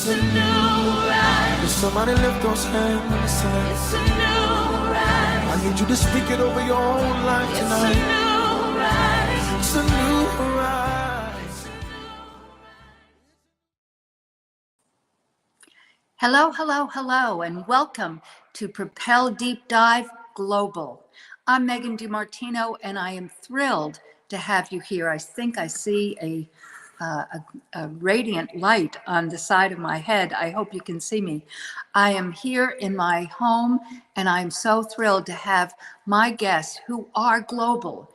It's a new rise. Somebody lift those hands and say, it's a new rise. I need you to speak it over your own life tonight. It's a new rise. It's a new rise. Hello, hello, hello, and welcome to Propel Deep Dive Global. I'm Megan DiMartino, and I am thrilled to have you here. I think I see a radiant light on the side of my head. I hope you can see me. I am here in my home, and I'm so thrilled to have my guests who are global.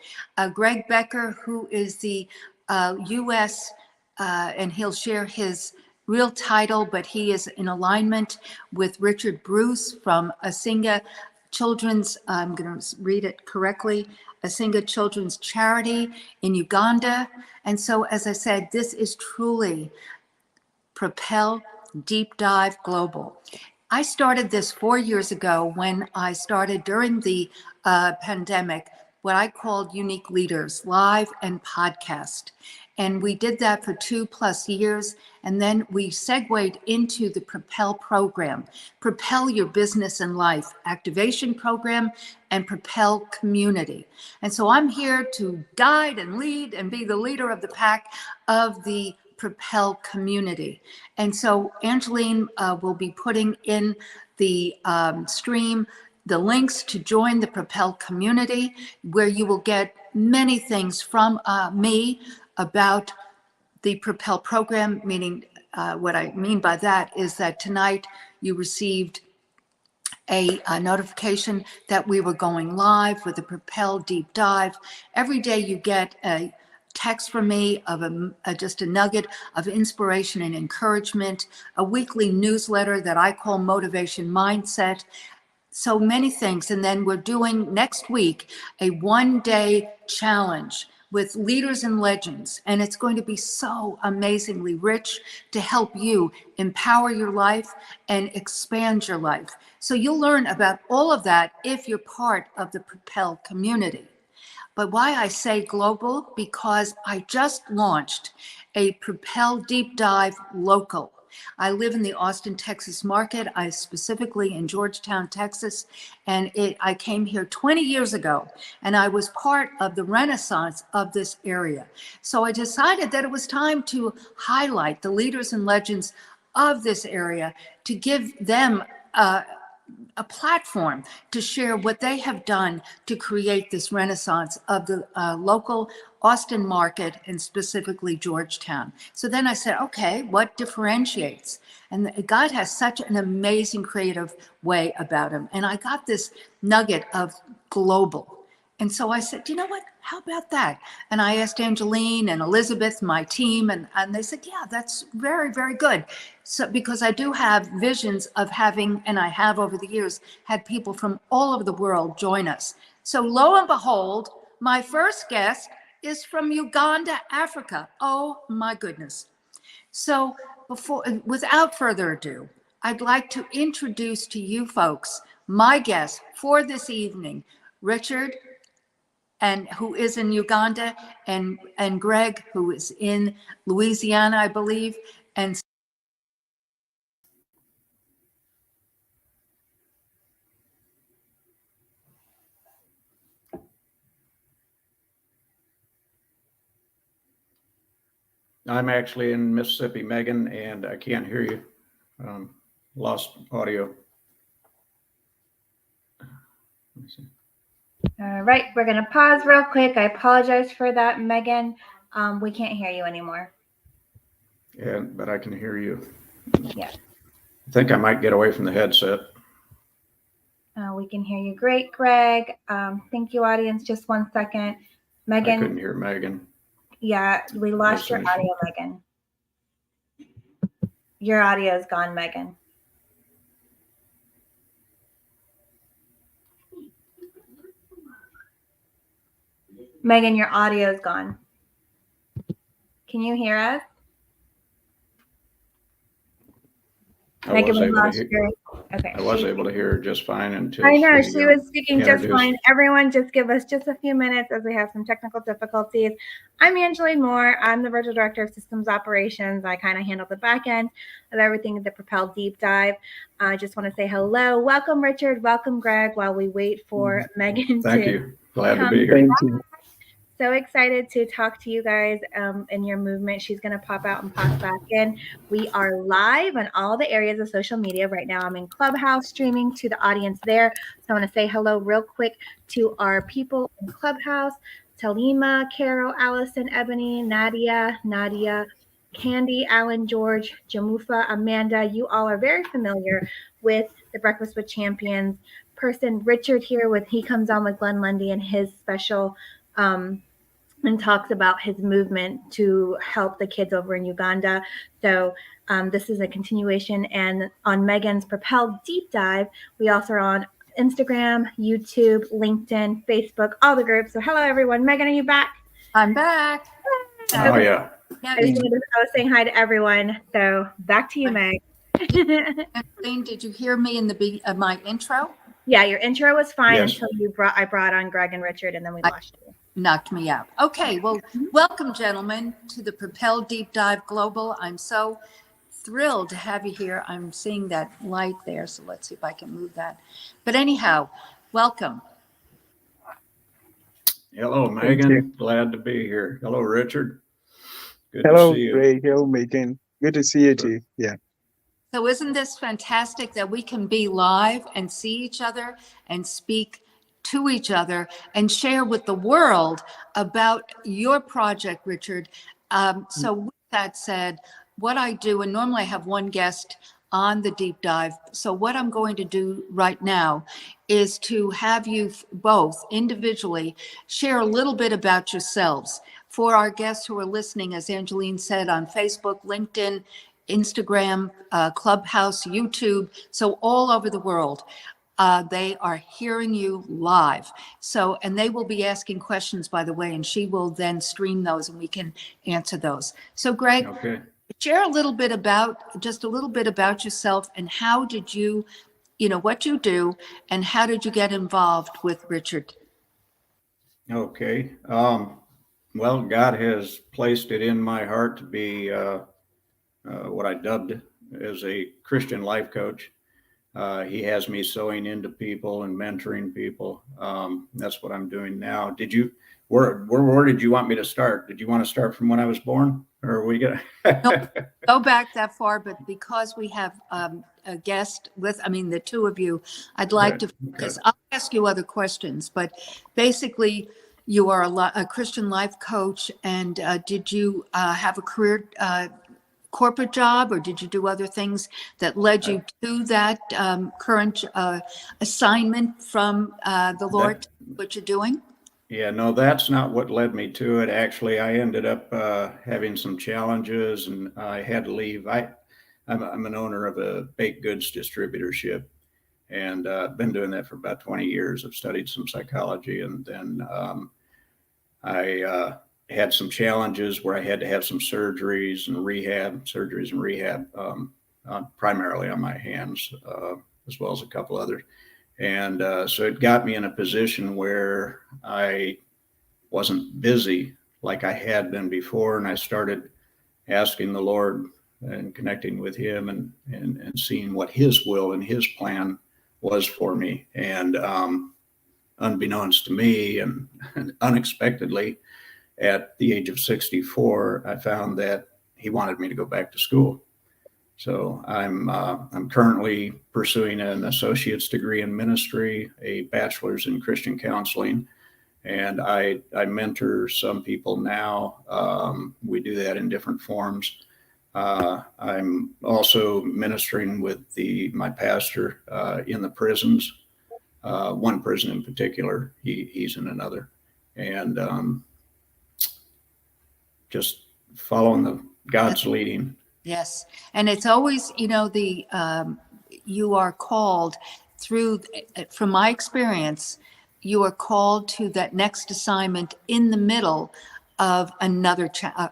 Greg Becker, who is the U.S., and he'll share his real title, but he is in alignment with Richard Bruce from Asigna Children's, I'm going to read it correctly, Asigna Children's Charity in Uganda. And so, as I said, this is truly Propel Deep Dive Global. I started this 4 years ago when I started during the pandemic, what I called Unique Leaders, live and podcast. And we did that for 2+ years. And then we segued into the Propel program, Propel Your Business and Life Activation Program, and Propel Community. And so I'm here to guide and lead and be the leader of the pack of the Propel community. And so Angeline will be putting in the stream the links to join the Propel community, where you will get many things from me about the Propel program, meaning what I mean by that is that tonight you received a notification that we were going live with the Propel Deep Dive. Every day you get a text from me of just a nugget of inspiration and encouragement, a weekly newsletter that I call Motivation Mindset, so many things. And then we're doing next week a 1-day challenge with leaders and legends. And it's going to be so amazingly rich to help you empower your life and expand your life. So you'll learn about all of that if you're part of the Propel community. But why I say global, because I just launched a Propel Deep Dive Local. I live in the Austin, Texas market. I specifically in Georgetown, Texas, and I came here 20 years ago, and I was part of the renaissance of this area. So I decided that it was time to highlight the leaders and legends of this area, to give them a platform to share what they have done to create this renaissance of the local Austin market, and specifically Georgetown. So then I said, okay, what differentiates? And God has such an amazing creative way about him. And I got this nugget of global. And so I said, you know what, how about that? And I asked Angeline and Elizabeth, my team, and they said, yeah, that's very, very good. So because I do have visions of having, and I have over the years, had people from all over the world join us. So lo and behold, my first guest is from Uganda, Africa. Oh my goodness. So without further ado, I'd like to introduce to you folks my guest for this evening, Richard, and who is in Uganda, and Greg, who is in Louisiana, I believe. And I'm actually in Mississippi, Megan, and I can't hear you. Lost audio. Let me see. All right, we're going to pause real quick. I apologize for that, Megan. We can't hear you anymore. Yeah, but I can hear you. Yeah. I think I might get away from the headset. We can hear you great, Greg. Thank you, audience. Just 1 second. Megan. I couldn't hear Megan. Yeah, we lost your audio, Megan. Your audio is gone, Megan. Megan, your audio is gone. Can you hear us? Megan, we lost your. Okay. I was able to hear her just fine until I know she was speaking just introduced. fine. Everyone, just give us just a few minutes as we have some technical difficulties. I'm Angeline Moore. I'm the Virtual Director of Systems Operations. I kind of handle the back end of everything at the Propel Deep Dive. I just want to say hello. Welcome, Richard. Welcome, Greg, while we wait for Megan Thank to you. Glad to come. be here. Thank you. So excited to talk to you guys in your movement. She's going to pop out and pop back in. We are live on all the areas of social media right now. I'm in Clubhouse streaming to the audience there. So I want to say hello real quick to our people in Clubhouse. Talima, Carol, Allison, Ebony, Nadia, Candy, Alan, George, Jamufa, Amanda. You all are very familiar with the Breakfast with Champions person. Richard here he comes on with Glenn Lundy and his special and talks about his movement to help the kids over in Uganda. So this is a continuation. And on Megan's Propel Deep Dive, we also are on Instagram, YouTube, LinkedIn, Facebook, all the groups. So hello, everyone. Megan, are you back? I'm back. Oh, yeah. Yeah, I was saying hi to everyone. So back to you, Meg. Angeline, did you hear me in my intro? Yeah, your intro was fine Yes. until I brought on Greg and Richard, and then we lost you. Knocked me out. Okay, well, welcome, gentlemen, to the Propel Deep Dive Global. I'm so thrilled to have you here. I'm seeing that light there, so let's see if I can move that. But anyhow, welcome. Hello, you. Megan. Glad to be here. Hello, Richard. Good Hello, to see you. Greg. Hello, Megan. Good to see you too. Yeah. So isn't this fantastic that we can be live and see each other and speak to each other and share with the world about your project, Richard? So with that said, what I do, and normally I have one guest on the deep dive. So what I'm going to do right now is to have you both individually share a little bit about yourselves. For our guests who are listening, as Angeline said, on Facebook, LinkedIn, Instagram, Clubhouse, YouTube, so all over the world. They are hearing you live. So, and they will be asking questions, by the way, and she will then stream those and we can answer those. So, Greg, Okay. share just a little bit about yourself and how did you, what you do and how did you get involved with Richard? Okay. Well, God has placed it in my heart to be what I dubbed as a Christian life coach. He has me sewing into people and mentoring people. That's what I'm doing now. Where did you want me to start? Did you want to start from when I was born, or are we gonna Go back that far, but because we have a guest the two of you, I'd like to focus. I'll ask you other questions, but basically you are a Christian life coach, and did you have a career corporate job, or did you do other things that led you to that current assignment from the Lord, to what you're doing? Yeah, no, that's not what led me to it. Actually, I ended up having some challenges and I had to leave. I'm an owner of a baked goods distributorship, and I've been doing that for about 20 years. I've studied some psychology, and then I had some challenges where I had to have some surgeries and rehab, primarily on my hands, as well as a couple others. And so it got me in a position where I wasn't busy like I had been before. And I started asking the Lord and connecting with him and seeing what his will and his plan was for me. And unbeknownst to me and unexpectedly, at the age of 64, I found that he wanted me to go back to school. So I'm currently pursuing an associate's degree in ministry, a bachelor's in Christian counseling, and I mentor some people now. We do that in different forms. I'm also ministering with my pastor in the prisons, one prison in particular. He's in another, and just following God's leading. Yes, and it's always, you are called from my experience, you are called to that next assignment in the middle of another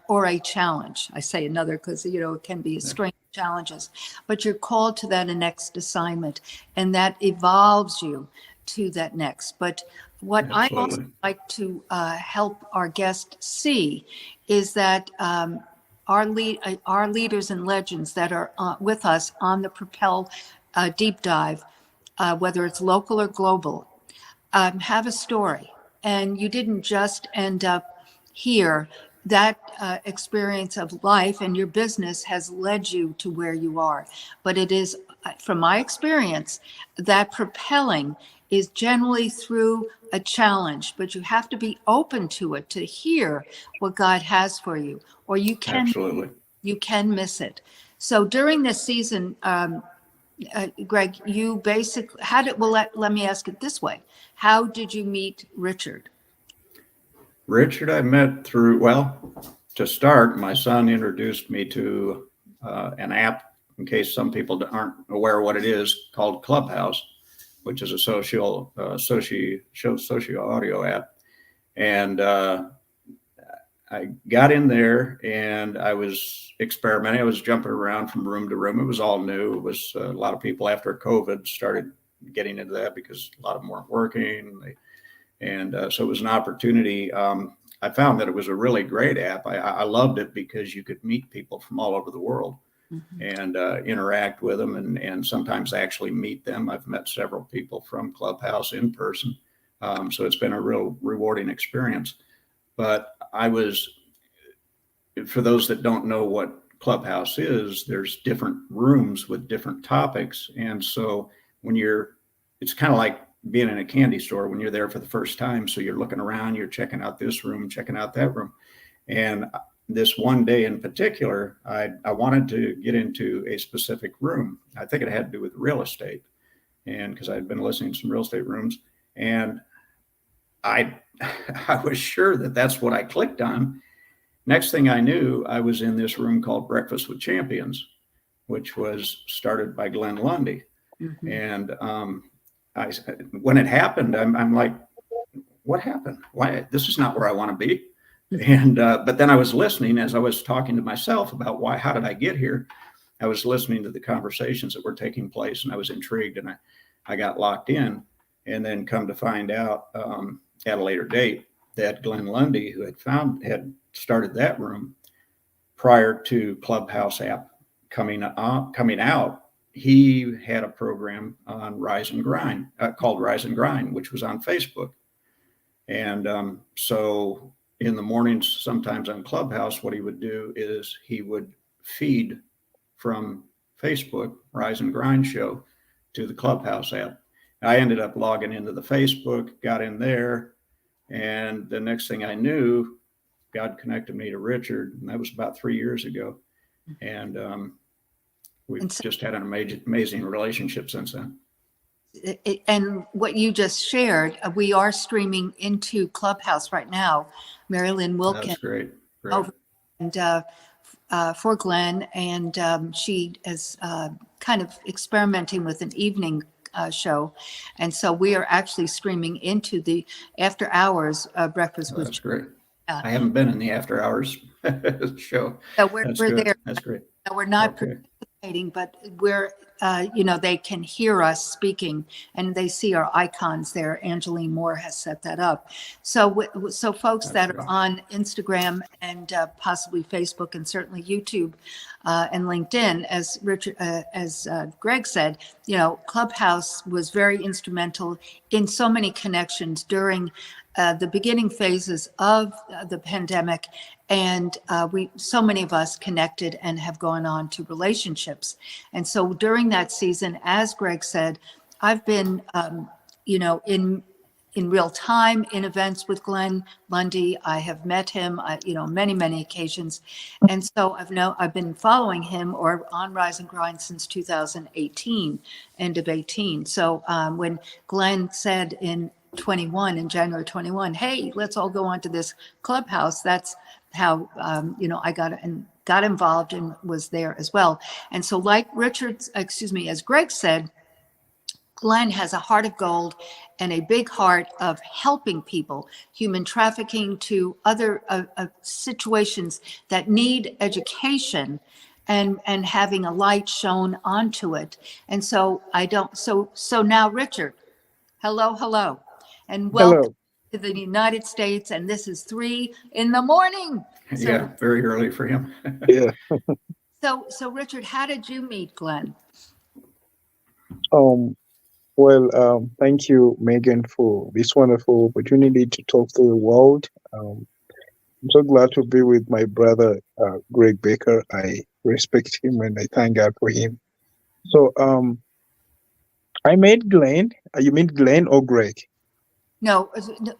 or a challenge. I say another because, it can be a strange challenges, but you're called to that next assignment, and that evolves you to that next. But what I also Absolutely. like to help our guests see is that our leaders and legends that are with us on the Propel deep dive, whether it's local or global, have a story. And you didn't just end up here. That experience of life and your business has led you to where you are. But it is, from my experience, that propelling is generally through a challenge, but you have to be open to it to hear what God has for you, or Absolutely. you can miss it. So during this season, Greg, you basically, let me ask it this way. How did you meet Richard? Richard, I met through, well, to start, my son introduced me to an app, in case some people aren't aware of what it is, called Clubhouse, which is a socio audio app. And I got in there and I was experimenting. I was jumping around from room to room. It was all new. It was a lot of people after COVID started getting into that because a lot of them weren't working. So it was an opportunity. I found that it was a really great app. I loved it because you could meet people from all over the world and interact with them and sometimes actually meet them. I've met several people from Clubhouse in person. So it's been a real rewarding experience. But for those that don't know what Clubhouse is, there's different rooms with different topics. And so it's kind of like being in a candy store when you're there for the first time. So you're looking around, you're checking out this room, checking out that room. And this one day in particular, I wanted to get into a specific room. I think it had to do with real estate. And because I'd been listening to some real estate rooms, and I was sure that that's what I clicked on. Next thing I knew, I was in this room called Breakfast with Champions, which was started by Glenn Lundy. Mm-hmm. And when it happened, I'm like, what happened? Why? This is not where I want to be. And but then I was listening as I was talking to myself about how did I get here? I was listening to the conversations that were taking place, and I was intrigued, and I got locked in. And then come to find out at a later date that Glenn Lundy, who had started that room prior to Clubhouse app coming out, he had a program on Rise and Grind called Rise and Grind, which was on Facebook. And so in the mornings, sometimes on Clubhouse, what he would do is he would feed from Facebook, Rise and Grind show, to the Clubhouse app. I ended up logging into the Facebook, got in there, and the next thing I knew, God connected me to Richard, and that was about 3 years ago. And we've just had an amazing relationship since then. And what you just shared, we are streaming into Clubhouse right now. Marilyn Wilkins. That's great. And for Glenn, and she is kind of experimenting with an evening show. And so we are actually streaming into the after hours breakfast. That's great. I haven't been in the after hours show. So we're there. That's great. So we're not participating, but we're, they can hear us speaking and they see our icons there. Angeline Moore has set that up. So folks that are on Instagram and possibly Facebook and certainly YouTube and LinkedIn, as Richard, as Greg said, Clubhouse was very instrumental in so many connections during the beginning phases of the pandemic, and so many of us connected and have gone on to relationships. And so during that season, as Greg said, I've been, in real time in events with Glenn Lundy. I have met him, many occasions, and so I've been following him or on Rise and Grind since 2018, end of 18. So when Glenn said in January 21, hey, let's all go onto this Clubhouse. That's how, I got involved and was there as well. And so like as Greg said, Glenn has a heart of gold and a big heart of helping people, human trafficking to other situations that need education and having a light shown onto it. And so so now Richard, hello, and welcome Hello. to the United States. And this is 3 a.m. So, Yeah, very early for him. Yeah. so Richard, how did you meet Glenn? Um, thank you, Megan, for this wonderful opportunity to talk to the world. I'm so glad to be with my brother, Greg Becker. I respect him and I thank God for him. So, I met Glenn. You mean Glenn or Greg? No,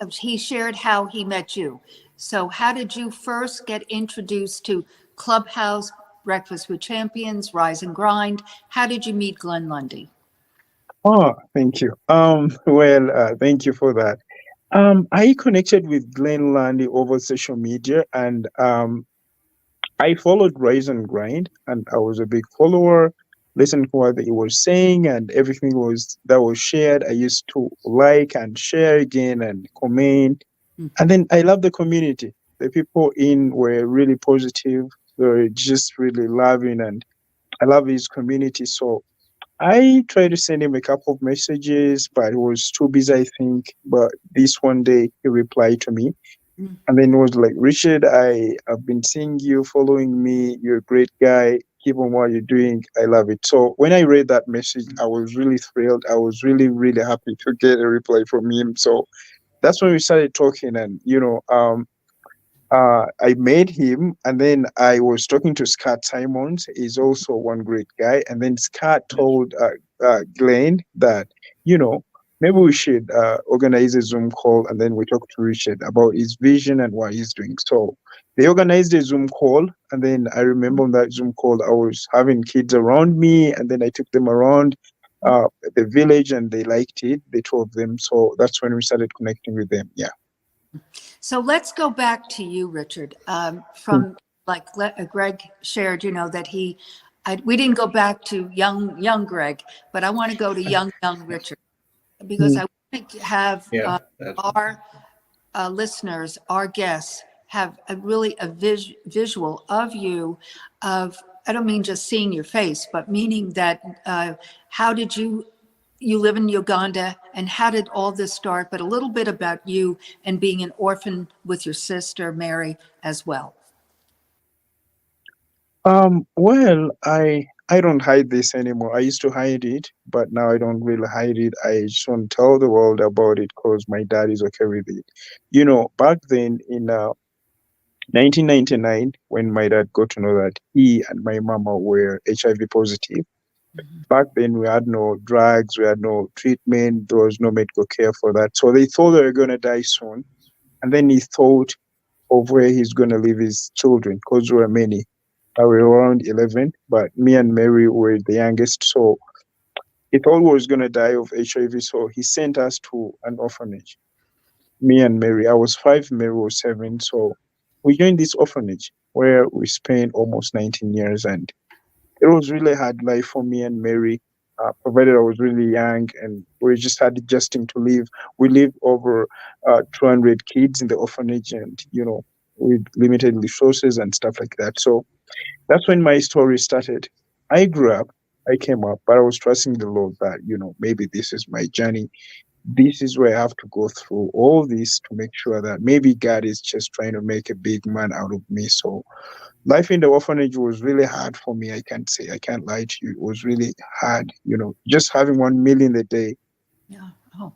he shared how he met you. So how did you first get introduced to Clubhouse, Breakfast with Champions, Rise and Grind? How did you meet Glenn Lundy? Oh, thank you. Thank you for that. I connected with Glenn Landy over social media, and I followed Rise and Grind, and I was a big follower. Listened to what he was saying, and everything that was shared. I used to like and share again and comment. And then I love the community. The people in were really positive. They were just really loving, and I love his community. So I tried to send him a couple of messages, but he was too busy, I think. But this one day, he replied to me. And then it was like, Richard, I have been seeing you, following me. You're a great guy. Keep on what you're doing. I love it. So when I read that message, I was really thrilled. I was really, really happy to get a reply from him. So that's when we started talking. And, I made him, and then I was talking to Scott Simons. He's also one great guy. And then Scott told Glenn that, maybe we should organize a Zoom call, and then we talk to Richard about his vision and what he's doing. So they organized a Zoom call, and then I remember on that Zoom call, I was having kids around me, and then I took them around the village, and they liked it, the two of them. So that's when we started connecting with them. Yeah. So let's go back to you, Richard. From like Greg shared, that we didn't go back to young Greg, but I want to go to young Richard, because I want to have our listeners, our guests, have a visual of you, I don't mean just seeing your face, but meaning that how did you live in Uganda, and how did all this start? But a little bit about you and being an orphan with your sister, Mary, as well. I don't hide this anymore. I used to hide it, but now I don't really hide it. I just want to tell the world about it because my dad is okay with it. Back then in 1999, when my dad got to know that he and my mama were HIV positive, back then we had no drugs, we had no treatment, there was no medical care for that. So they thought they were going to die soon. And then he thought of where he's going to leave his children, because there were many. I was around 11, but me and Mary were the youngest. So he thought we was going to die of HIV. So he sent us to an orphanage. Me and Mary, I was 5, Mary was 7. So we joined this orphanage where we spent almost 19 years. And it was really hard life for me and Mary, provided I was really young and we just had adjusting to live. We lived over 200 kids in the orphanage, and, with limited resources and stuff like that. So that's when my story started. I grew up, I came up, but I was trusting the Lord that, maybe this is my journey. This is where I have to go through all this to make sure that maybe God is just trying to make a big man out of me. So life in the orphanage was really hard for me. I can't lie to you. It was really hard, just having 1 meal in the day. Yeah. Oh.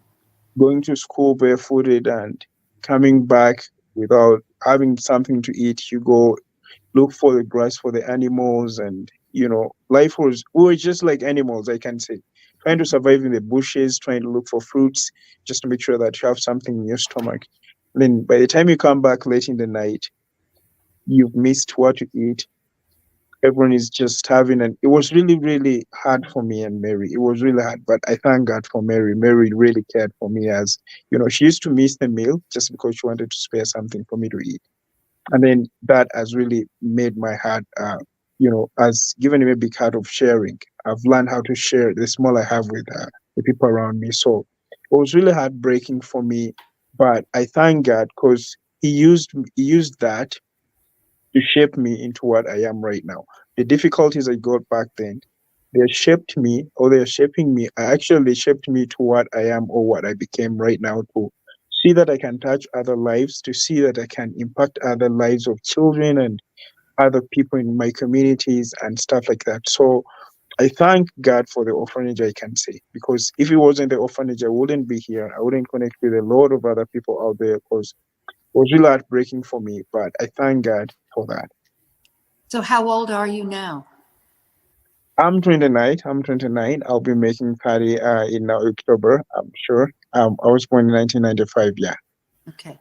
Going to school barefooted and coming back without having something to eat. You go look for the grass for the animals, and we were just like animals, I can say, trying to survive in the bushes, trying to look for fruits just to make sure that you have something in your stomach. And then by the time you come back late in the night, you've missed what to eat. Everyone is just starving, and it was really, really hard for me and Mary. It was really hard, but I thank God for Mary. Mary really cared for me, as she used to miss the meal just because she wanted to spare something for me to eat. And then that has really made my heart, has given me a big heart of sharing. I've learned how to share the small I have with the people around me. So it was really heartbreaking for me, but I thank God because he used that to shape me into what I am right now. the difficulties I got back then, they shaped me, or they are shaping me. Actually, they shaped me to what I am or what I became right now, to see that I can touch other lives, to see that I can impact other lives of children and other people in my communities and stuff like that. So I thank God for the orphanage, I can say, because if it wasn't the orphanage, I wouldn't be here. I wouldn't connect with a lot of other people out there, because it was really heartbreaking for me. But I thank God for that. So how old are you now? I'm 29. I'm 29. I'll be making 30 in October, I'm sure. I was born in 1995. Yeah. Okay.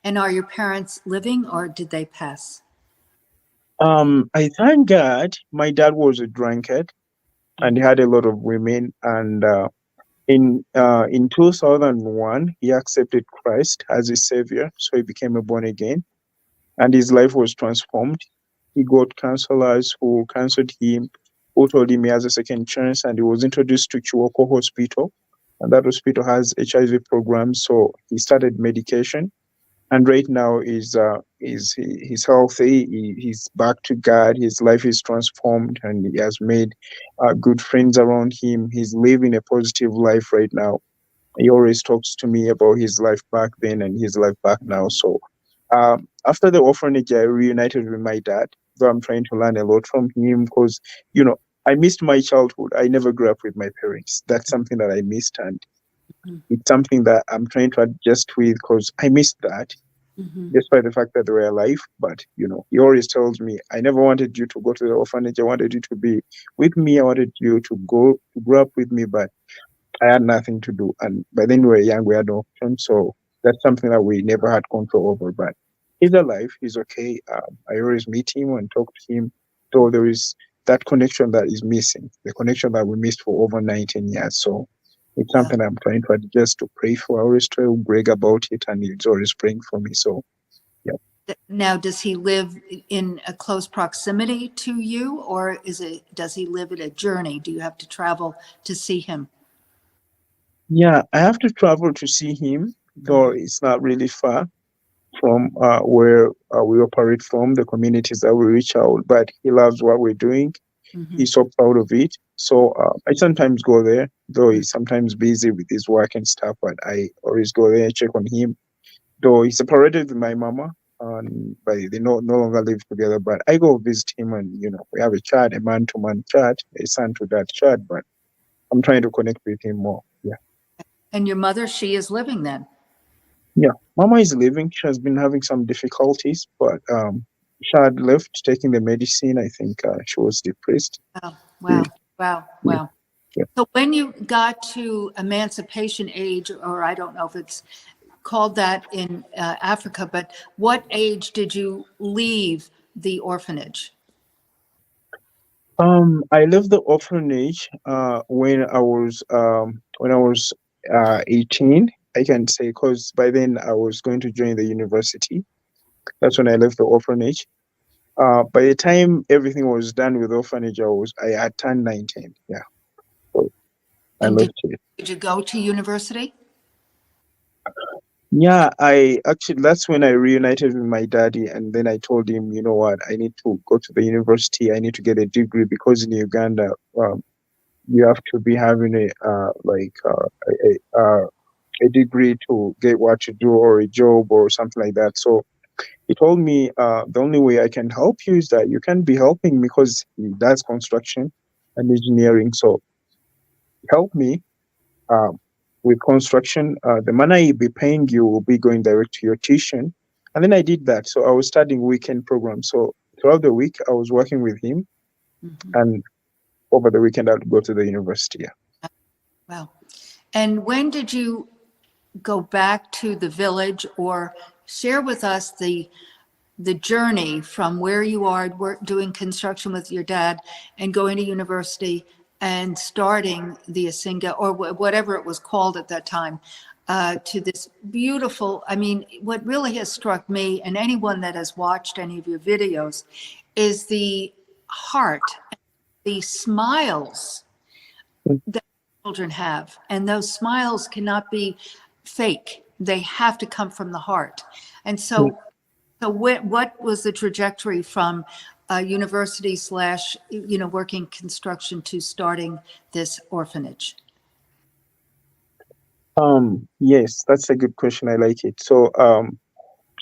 And are your parents living or did they pass? I thank God. My dad was a drunkard, and he had a lot of women. And in 2001, he accepted Christ as his savior, so he became a born again, and his life was transformed. He got counselors who counseled him, who told him he has a second chance, and he was introduced to Chiwoko Hospital, and that hospital has HIV programs. So he started medication, and right now he's healthy. He's back to God. His life is transformed, and he has made good friends around him. He's living a positive life right now. He always talks to me about his life back then and his life back now. So after the orphanage, I reunited with my dad. So I'm trying to learn a lot from him, because, I missed my childhood. I never grew up with my parents. That's something that I missed, and it's something that I'm trying to adjust with, because I missed that, despite the fact that they were alive. But, he always tells me, I never wanted you to go to the orphanage. I wanted you to be with me. I wanted you to grow up with me, but I had nothing to do. And by then we were young, we had no option. So that's something that we never had control over. But he's alive. He's okay. I always meet him and talk to him. So there is that connection that is missing, the connection that we missed for over 19 years. So it's Wow. something I'm trying to adjust to pray for. I always tell Greg about it, and he's always praying for me. So, yeah. Now, does he live in a close proximity to you, or does he live at a journey? Do you have to travel to see him? Yeah, I have to travel to see him, though it's not really far from where we operate from, the communities that we reach out. But he loves what we're doing. He's so proud of it. So I sometimes go there, though he's sometimes busy with his work and stuff. But I always go there and check on him. Though he's separated with my mama, but they no longer live together. But I go visit him, and we have a chat, a man-to-man chat, a son-to-dad chat. But I'm trying to connect with him more. Yeah. And your mother, she is living then? Yeah, Mama is living. She has been having some difficulties, but she had left taking the medicine. I think she was depressed. Oh, wow, wow, wow. Yeah. So when you got to emancipation age, or I don't know if it's called that in Africa, but what age did you leave the orphanage? I left the orphanage when I was 18. I can say, because by then I was going to join the university. That's when I left the orphanage. By the time everything was done with the orphanage, I had turned 19. Yeah, so I And left it. did you go to university? Yeah, that's when I reunited with my daddy, and then I told him, you know what, I need to go to the university. I need to get a degree, because in Uganda, you have to be having a degree to get what you do, or a job or something like that. So he told me the only way I can help you is that you can be helping me, because he does construction and engineering. So help me with construction. The money he'll be paying you will be going direct to your tuition. And then I did that. So I was studying weekend programs. So throughout the week, I was working with him. And over the weekend, I would go to the university. Yeah. Wow. And when did you go back to the village, or share with us the journey from where you are doing construction with your dad and going to university and starting the Asigna, or whatever it was called at that time, to this beautiful, I mean, what really has struck me, and anyone that has watched any of your videos, is the heart, the smiles that children have. And those smiles cannot be fake. They have to come from the heart. And so what was the trajectory from university slash, working construction to starting this orphanage? Yes, that's a good question. I like it. So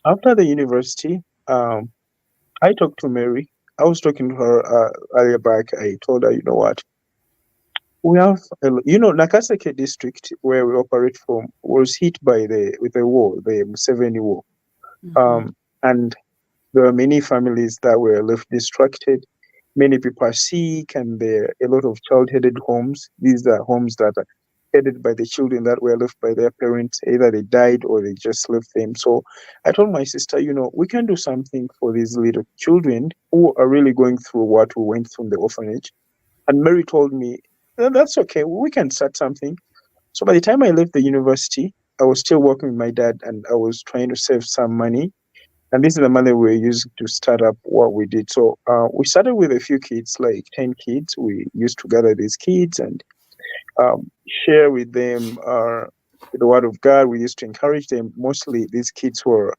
after the university, I talked to Mary. I was talking to her earlier back. I told her, you know what? We have, Nakaseke district where we operate from was hit with the war, the Museveni war. Mhm. And there are many families that were left distracted. Many people are sick, and there are a lot of child-headed homes. These are homes that are headed by the children that were left by their parents. Either they died or they just left them. So I told my sister, we can do something for these little children who are really going through what we went through in the orphanage. And Mary told me, that's okay, we can start something. So by the time I left the university, I was still working with my dad, and I was trying to save some money. And this is the money we were using to start up what we did. So we started with a few kids, like 10 kids. We used to gather these kids and share with them the word of God. We used to encourage them. Mostly these kids were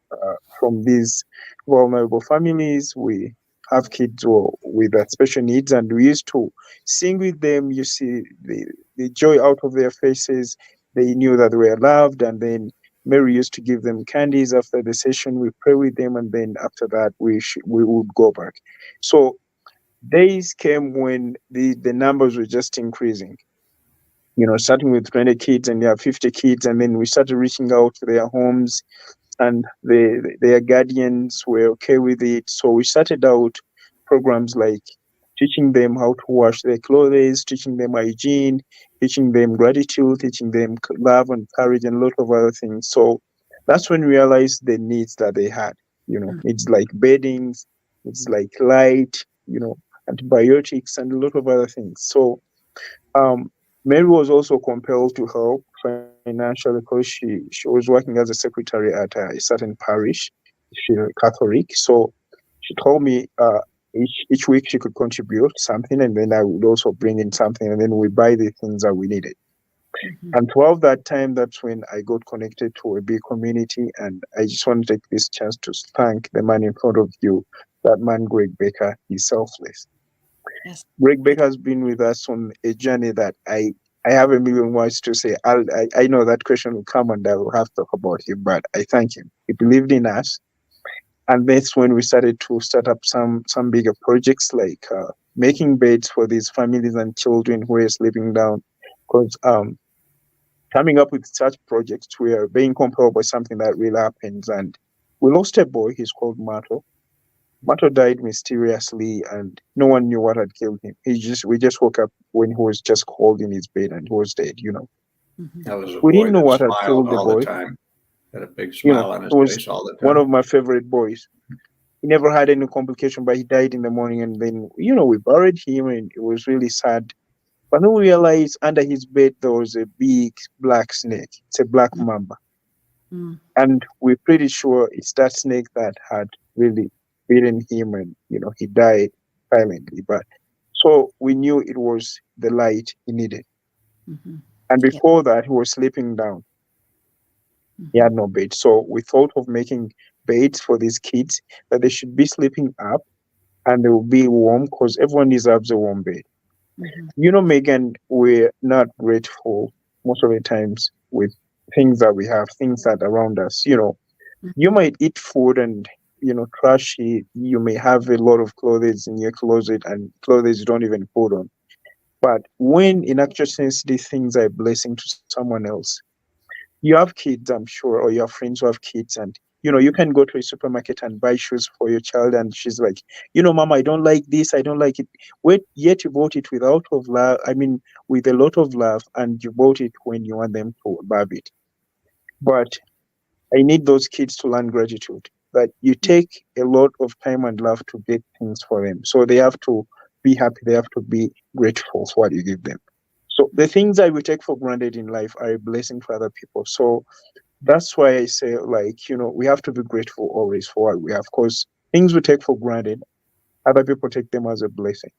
from these vulnerable families. We have kids with special needs, and we used to sing with them. You see the joy out of their faces. They knew that they were loved, and then Mary used to give them candies after the session. We pray with them, and then after that, we would go back. So days came when the numbers were just increasing. Starting with 20 kids, and you have 50 kids, and then we started reaching out to their homes, and their guardians were okay with it. So we started out programs like teaching them how to wash their clothes, teaching them hygiene, teaching them gratitude, teaching them love and courage, and a lot of other things. So that's when we realized the needs that they had. Needs like beddings, needs like light, antibiotics, and a lot of other things. So Mary was also compelled to help financially because she was working as a secretary at a certain parish. She's Catholic, so she told me each week she could contribute something, and then I would also bring in something, and then we buy the things that we needed. Mhm. And throughout that time, that's when I got connected to a big community, and I just want to take this chance to thank the man in front of you, that man Greg Becker. He's selfless. Yes. Greg Becker has been with us on a journey that I have a million words to say. I know that question will come and I will have to talk about him, but I thank him. He believed in us. And that's when we started to start up some bigger projects like making beds for these families and children who are sleeping down. Because coming up with such projects, we are being compelled by something that really happens. And we lost a boy. He's called Mato. Mato died mysteriously, and no one knew what had killed him. We just woke up when he was just cold in his bed and he was dead. Mhm. That was a We didn't boy know that what had smiled killed the all the boy. time, had a big smile on his He was face all the one time. of my favorite boys. He never had any complication, but he died in the morning, and then we buried him, and it was really sad. But then we realized under his bed there was a big black snake. It's a black mamba. Mm. And we're pretty sure it's that snake that had really bitten him, and he died silently. But so we knew it was the light he needed. Mhm. And Yeah. before that, he was sleeping down. He had no bed. So we thought of making beds for these kids that they should be sleeping up and they will be warm, because everyone deserves a warm bed. Mhm. Megan, we're not grateful most of the times with things that we have, things that are around us. You might eat food and trash it. You may have a lot of clothes in your closet and clothes you don't even put on. But when in actual sense these things are a blessing to someone else, you have kids, I'm sure, or you have friends who have kids, and you can go to a supermarket and buy shoes for your child, and she's like, Mom, I don't like this, I don't like it. Wait, yet you bought it without of love. I mean, with a lot of love, and you bought it when you want them to love it. But I need those kids to learn gratitude. That you take a lot of time and love to get things for them. So they have to be happy. They have to be grateful for what you give them. So the things that we take for granted in life are a blessing for other people. So that's why I say, we have to be grateful always for what we have. Because things we take for granted, other people take them as a blessing.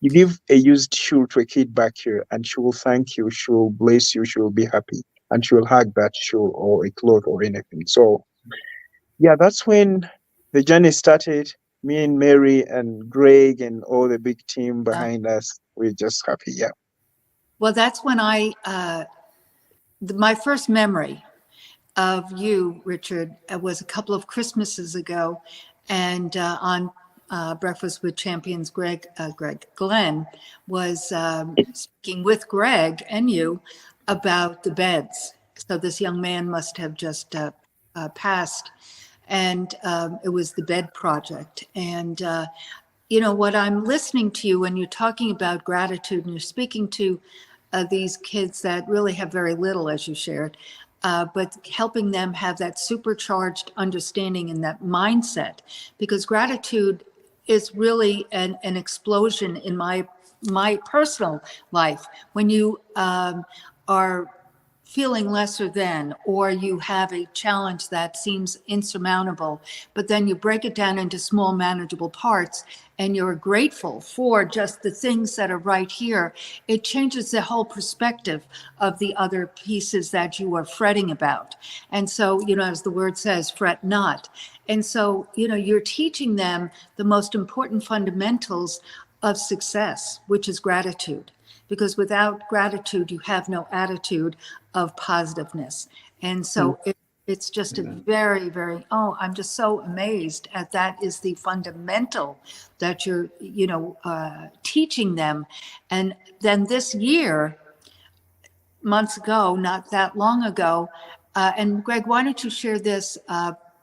You give a used shoe to a kid back here, and she will thank you, she will bless you, she will be happy, and she will hug that shoe or a cloth or anything. So, yeah, that's when the journey started. me and Mary and Greg and all the big team behind us, we're just happy. Yeah. Well, that's when my first memory of you, Richard, was a couple of Christmases ago, and on Breakfast with Champions, Glenn was speaking with Greg and you about the beds. So this young man must have just passed, and it was the bed project. And what I'm listening to you when you're talking about gratitude, and you're speaking to these kids that really have very little, as you shared, but helping them have that supercharged understanding and that mindset, because gratitude is really an explosion in my personal life. When you are feeling lesser than, or you have a challenge that seems insurmountable, but then you break it down into small manageable parts and you're grateful for just the things that are right here, it changes the whole perspective of the other pieces that you are fretting about. And so, as the word says, fret not. And so, you're teaching them the most important fundamentals of success, which is gratitude. Because without gratitude, you have no attitude of positiveness. And so it's just a very, very, I'm just so amazed at that is the fundamental that you're, teaching them. And then this year, months ago, not that long ago, and Greg, why don't you share this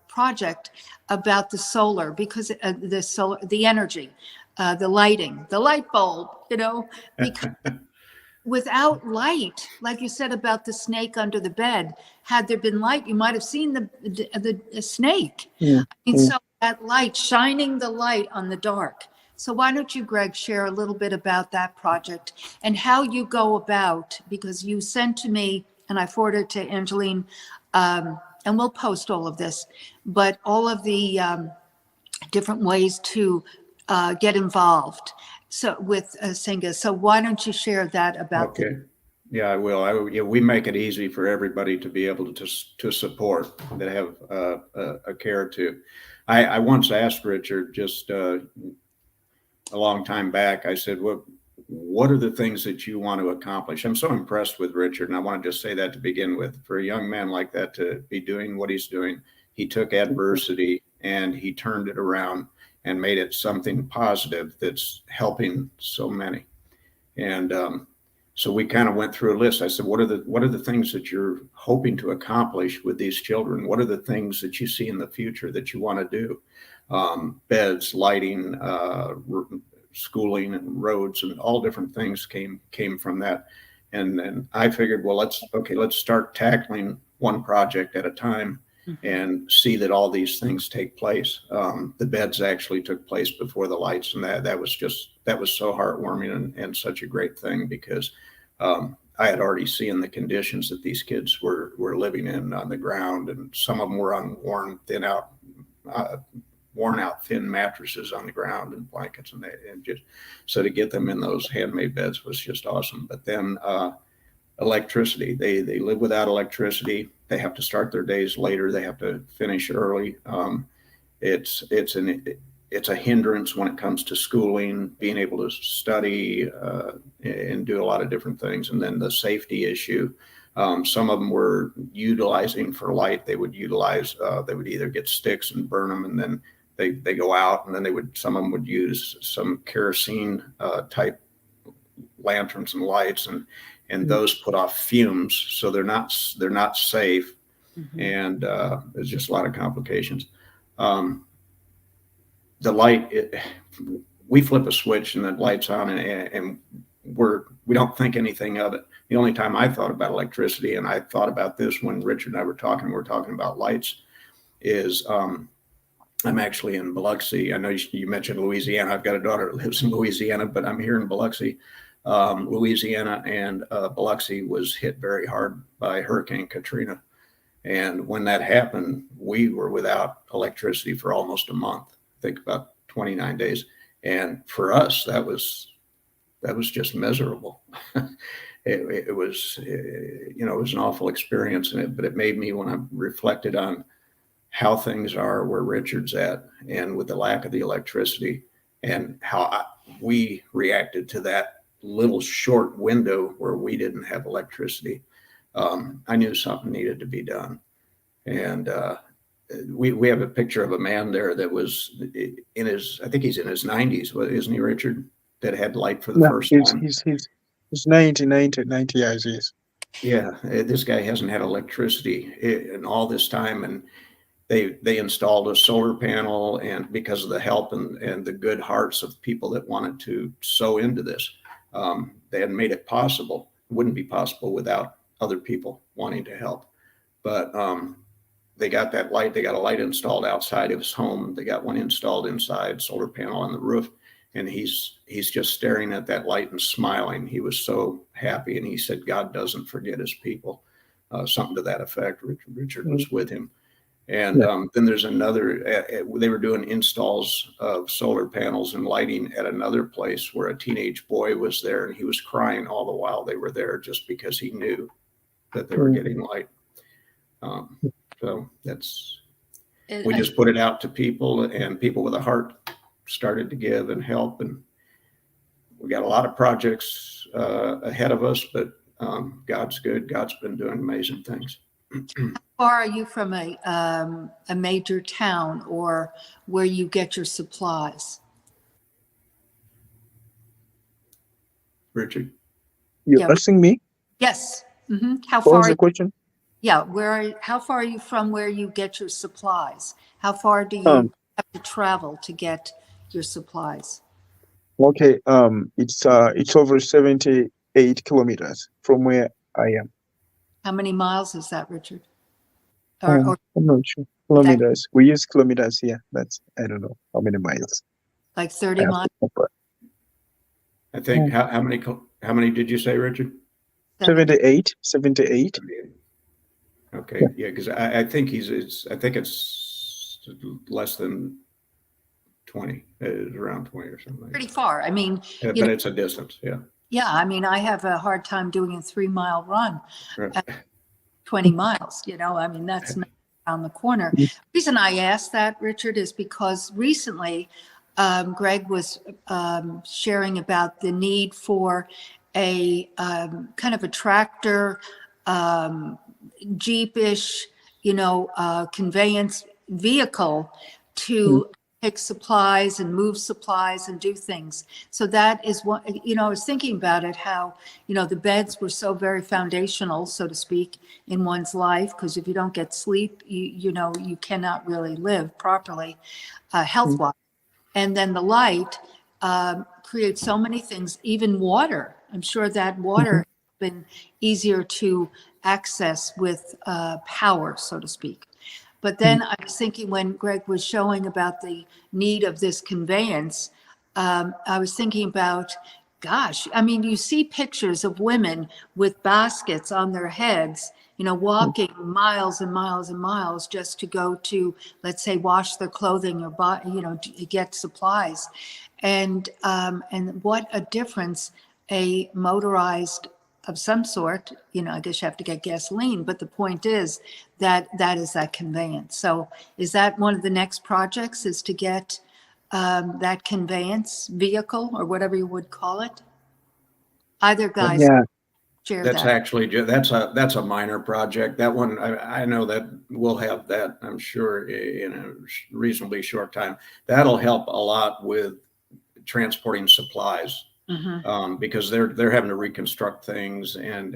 project about the solar, because the energy, the lighting, the light bulb, because without light, like you said about the snake under the bed, had there been light, you might have seen the snake. So that light, shining the light on the dark. So why don't you, Greg, share a little bit about that project and how you go about, because you sent to me, and I forwarded to Angeline, and we'll post all of this, but all of the different ways to get involved. So with Asigna, so why don't you share that about? Okay. Yeah, I will. We make it easy for everybody to be able to support, that have a care to. I once asked Richard, just a long time back, I said, what are the things that you want to accomplish? I'm so impressed with Richard, and I want to just say that to begin with. For a young man like that to be doing what he's doing, he took adversity and he turned it around and made it something positive that's helping so many. And so we kind of went through a list. I said, what are the things that you're hoping to accomplish with these children? What are the things that you see in the future that you want to do? Beds, lighting, schooling, and roads, and all different things came from that. And then I figured, well, let's start tackling one project at a time and see that all these things take place. The beds actually took place before the lights, and that was so heartwarming and such a great thing, because I had already seen the conditions that these kids were living in on the ground, and some of them were on worn out thin mattresses on the ground and blankets, and just so to get them in those handmade beds was just awesome. But then electricity, they live without electricity. They have to start their days later. They have to finish early. It's a hindrance when it comes to schooling, being able to study and do a lot of different things. And then the safety issue. Some of them were utilizing for light. They would either get sticks and burn them, and then they go out, and then some of them would use some kerosene type lanterns and lights, and those put off fumes, so they're not safe. And there's just a lot of complications. The light, we flip a switch and the light's on, and we don't think anything of it. The only time I thought about electricity, and I thought about this when Richard and I were talking about lights, is I'm actually in Biloxi. I know you mentioned Louisiana. I've got a daughter that lives in Louisiana, but I'm here in Biloxi. Louisiana, and Biloxi was hit very hard by Hurricane Katrina. And when that happened, we were without electricity for almost a month, I think about 29 days. And for us, that was just miserable. It was an awful experience in it, but it made me, when I reflected on how things are where Richard's at, and with the lack of the electricity, and how we reacted to that little short window where we didn't have electricity. I knew something needed to be done. And we have a picture of a man there that was in his, I think he's in his 90s, isn't he, Richard? That had light for the first time. He's 90 years, yes. Yeah, this guy hasn't had electricity in all this time, and they installed a solar panel, and because of the help and the good hearts of people that wanted to sow into this, they had made it possible. It wouldn't be possible without other people wanting to help. But they got that light. They got a light installed outside of his home. They got one installed inside, solar panel on the roof. And he's just staring at that light and smiling. He was so happy. And he said, God doesn't forget his people. Something to that effect. Richard was with him. And then there's another, they were doing installs of solar panels and lighting at another place where a teenage boy was there, and he was crying all the while they were there just because he knew that they were getting light. So we just put it out to people, and people with a heart started to give and help. And we got a lot of projects ahead of us, but God's good. God's been doing amazing things. How far are you from a major town or where you get your supplies? Richard? You're asking me? Yes. Mm-hmm. How What far? was the question? Yeah. How far are you from where you get your supplies? How far do you have to travel to get your supplies? Okay. It's over 78 kilometers from where I am. How many miles is that, Richard? I'm not sure. Kilometers. We use kilometers here. That's, I don't know how many miles. Like 30 miles? I think, how many did you say, Richard? 78. Okay. Yeah. Cause I think I think it's less than 20, it's around 20 or something. Pretty far. I mean, but it's a distance. Yeah. Yeah. I mean, I have a hard time doing a 3-mile run. Right. 20 miles, I mean, that's not around the corner. The reason I asked that, Richard, is because recently Greg was sharing about the need for a kind of a tractor, Jeepish, conveyance vehicle to pick supplies and move supplies and do things. So that is what, I was thinking about it, how, the beds were so very foundational, so to speak, in one's life, because if you don't get sleep, you cannot really live properly, health-wise. And then the light creates so many things, even water. I'm sure that water has been easier to access with power, so to speak. But then I was thinking, when Greg was showing about the need of this conveyance, I was thinking about, gosh, I mean, you see pictures of women with baskets on their heads, walking miles and miles and miles just to go to, let's say, wash their clothing or, get supplies. And what a difference a motorized of some sort, I guess you have to get gasoline, but the point is that is that conveyance. So is that one of the next projects, is to get that conveyance vehicle, or whatever you would call it? Either guys share That's that. actually, that's a minor project. That one, I know that we'll have that, I'm sure, in a reasonably short time. That'll help a lot with transporting supplies. Because they're having to reconstruct things and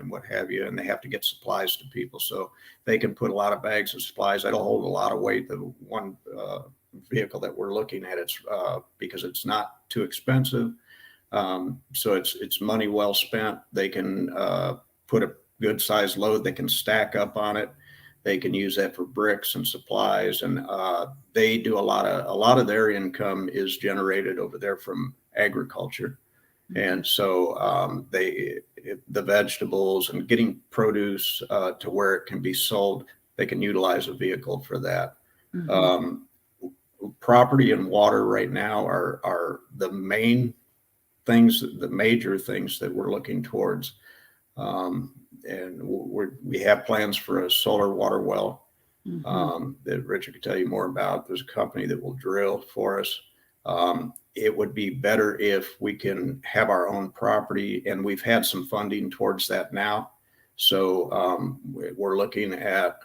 what have you, and they have to get supplies to people, so they can put a lot of bags of supplies. That'll hold a lot of weight. The one vehicle that we're looking at, it's because it's not too expensive, so it's money well spent. They can put a good sized load. They can stack up on it. They can use that for bricks and supplies, and they do a lot of their income is generated over there from agriculture. And so the vegetables and getting produce to where it can be sold, they can utilize a vehicle for that. Property and water right now are the main things, the major things that we're looking towards. And we have plans for a solar water well that Richard could tell you more about. There's a company that will drill for us. It would be better if we can have our own property, and we've had some funding towards that now. So we're looking at,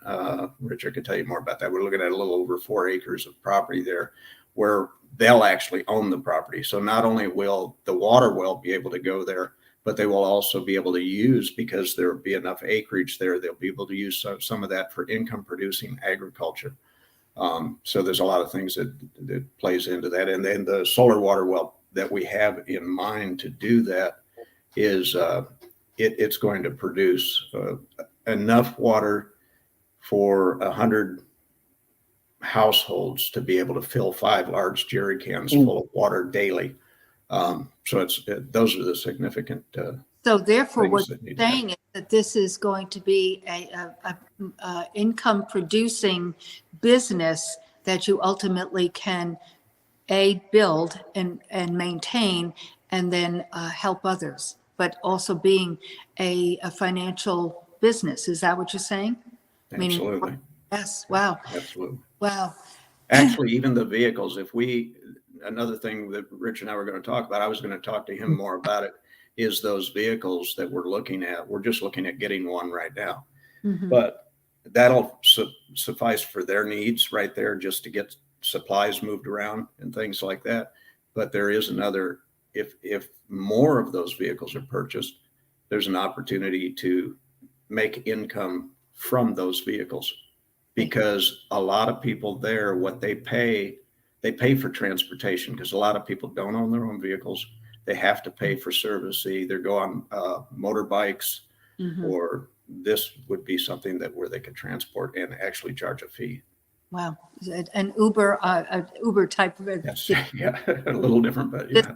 Richard could tell you more about that. We're looking at a little over 4 acres of property there where they'll actually own the property. So not only will the water well be able to go there, but they will also be able to use, because there will be enough acreage there, they'll be able to use some of that for income producing agriculture. So there's a lot of things that plays into that. And then the solar water well that we have in mind to do that is it's going to produce enough water for 100 households to be able to fill 5 large jerry cans full of water daily. So those are the significant. So therefore, what you're saying is that this is going to be a income producing business that you ultimately can build and maintain, and then help others, but also being a financial business. Is that what you're saying? Absolutely. Meaning, yes. Wow. Absolutely. Wow. Actually, even the vehicles, another thing that Rich and I were going to talk about, I was going to talk to him more about it, is those vehicles that we're looking at. We're just looking at getting one right now, but that'll suffice for their needs right there, just to get supplies moved around and things like that. But there is another, if more of those vehicles are purchased, there's an opportunity to make income from those vehicles, because a lot of people there, what they pay for transportation, because a lot of people don't own their own vehicles. They have to pay for service. They either go on motorbikes, or this would be something where they could transport and actually charge a fee. Wow. An Uber type of Yes. Yeah, a little different, but yeah.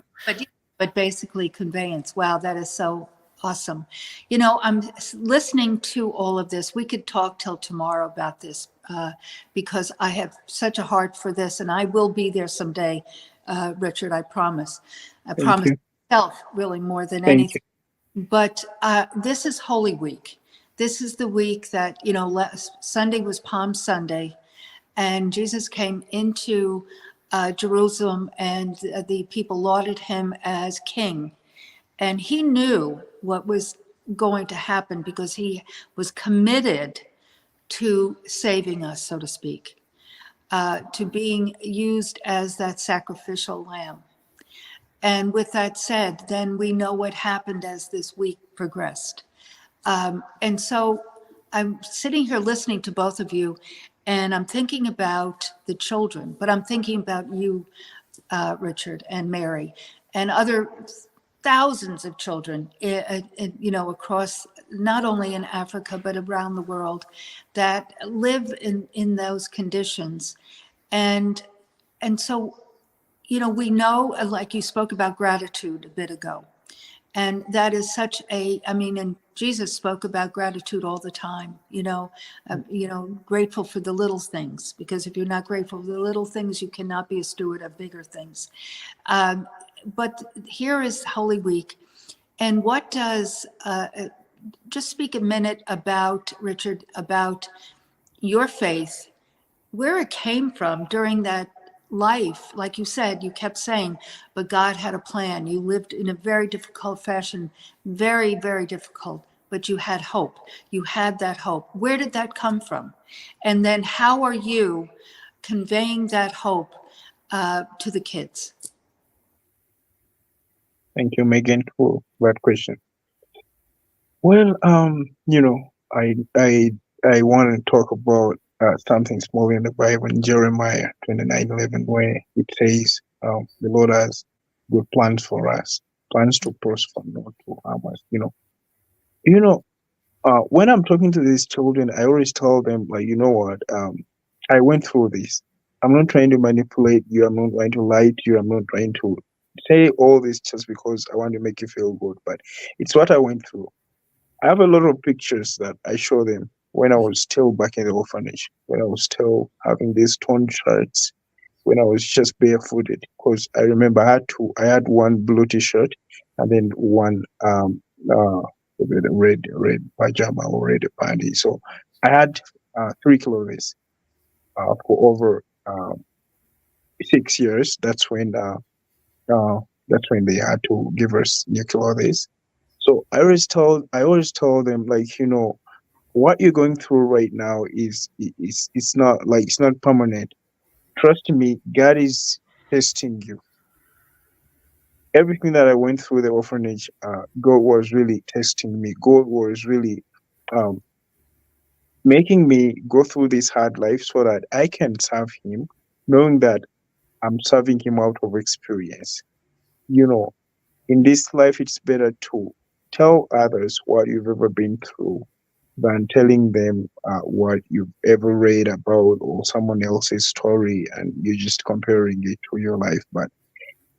But basically conveyance. Wow, that is so awesome. You know, I'm listening to all of this. We could talk till tomorrow about this, because I have such a heart for this, and I will be there someday, Richard, I promise. I promise myself, really, more than anything. But this is Holy Week. This is the week that, Sunday was Palm Sunday, and Jesus came into Jerusalem, and the people lauded him as king. And he knew what was going to happen, because he was committed to saving us, so to speak, to being used as that sacrificial lamb. And with that said, then we know what happened as this week progressed. And so I'm sitting here listening to both of you, and I'm thinking about the children, but I'm thinking about you, Richard, and Mary, and other thousands of children, across, not only in Africa, but around the world, that live in those conditions. And so, we know, like you spoke about gratitude a bit ago, and that is such and Jesus spoke about gratitude all the time, grateful for the little things, because if you're not grateful for the little things, you cannot be a steward of bigger things. But here is Holy Week. And what does, just speak a minute about, Richard, about your faith, where it came from during that life. Like you said, you kept saying, but God had a plan. You lived in a very difficult fashion, very, very difficult, but you had hope. You had that hope. Where did that come from? And then how are you conveying that hope to the kids? Thank you, Megan, for that question. Well, I want to talk about something small in the Bible, in Jeremiah 29:11, where it says, the Lord has good plans for us, plans to prosper, not to harm us. When I'm talking to these children, I always tell them, like, you know what, I went through this. I'm not trying to manipulate you. I'm not trying to lie to you. I'm not trying to say all this just because I want to make you feel good, but it's what I went through. I have a lot of pictures that I show them when I was still back in the orphanage, when I was still having these torn shirts, when I was just barefooted. Because I remember I had one blue t-shirt and then one red pajama or red panty. So I had 3 clothes. for over 6 years. That's when they had to give us new clothes. So I always told them, like, what you're going through right now is it's not like, it's not permanent. Trust me, God is testing you. Everything that I went through the orphanage, God was really testing me. God was really um, making me go through this hard life so that I can serve Him, knowing that I'm serving Him out of experience. You know, in this life, it's better to tell others what you've ever been through than telling them what you've ever read about or someone else's story, and you're just comparing it to your life. But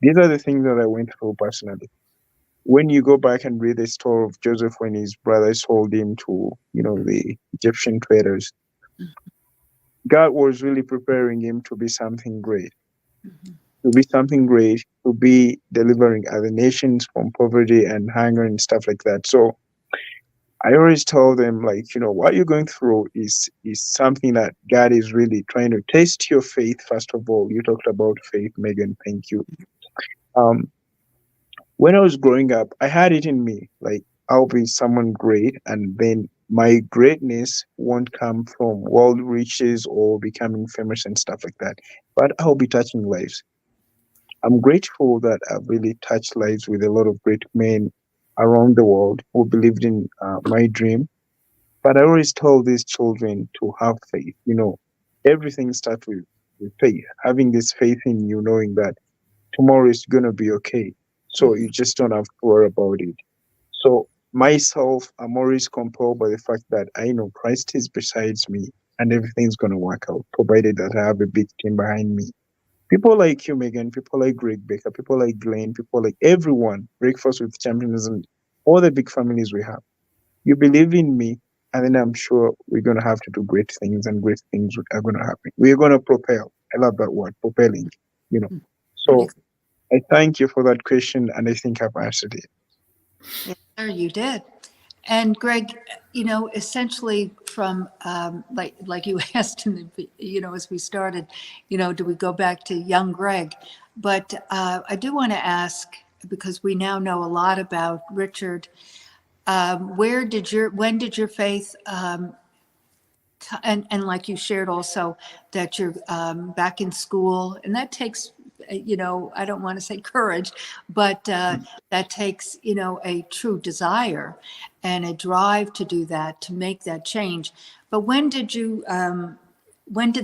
these are the things that I went through personally. When you go back and read the story of Joseph when his brothers sold him to, the Egyptian traders, God was really preparing him to be something great, to be delivering other nations from poverty and hunger and stuff like that. So I always tell them, like, what you're going through is something that God is really trying to test your faith. First of all, you talked about faith, Megan. Thank you. When I was growing up, I had it in me, like, I'll be someone great, and then my greatness won't come from world riches or becoming famous and stuff like that, but I'll be touching lives. I'm grateful that I've really touched lives with a lot of great men around the world who believed in my dream. But I always tell these children to have faith. Everything starts with faith, having this faith in you, knowing that tomorrow is going to be okay. So you just don't have to worry about it. So myself, I'm always compelled by the fact that I know Christ is besides me and everything's going to work out, provided that I have a big team behind me. People like you, Megan, people like Greg Becker, people like Glenn, people like everyone, Breakfast with Champions, and all the big families we have. You believe in me, and then I'm sure we're going to have to do great things, and great things are going to happen. We're going to propel. I love that word, propelling. So I thank you for that question, and I think I've answered it. Yes, sir, you did. And Greg, essentially from like you asked in the, as we started, do we go back to young Greg? But I do want to ask, because we now know a lot about Richard. When did your faith, and like you shared also that you're back in school, and that takes, I don't want to say courage, but that takes, a true desire and a drive to do that, to make that change. But when did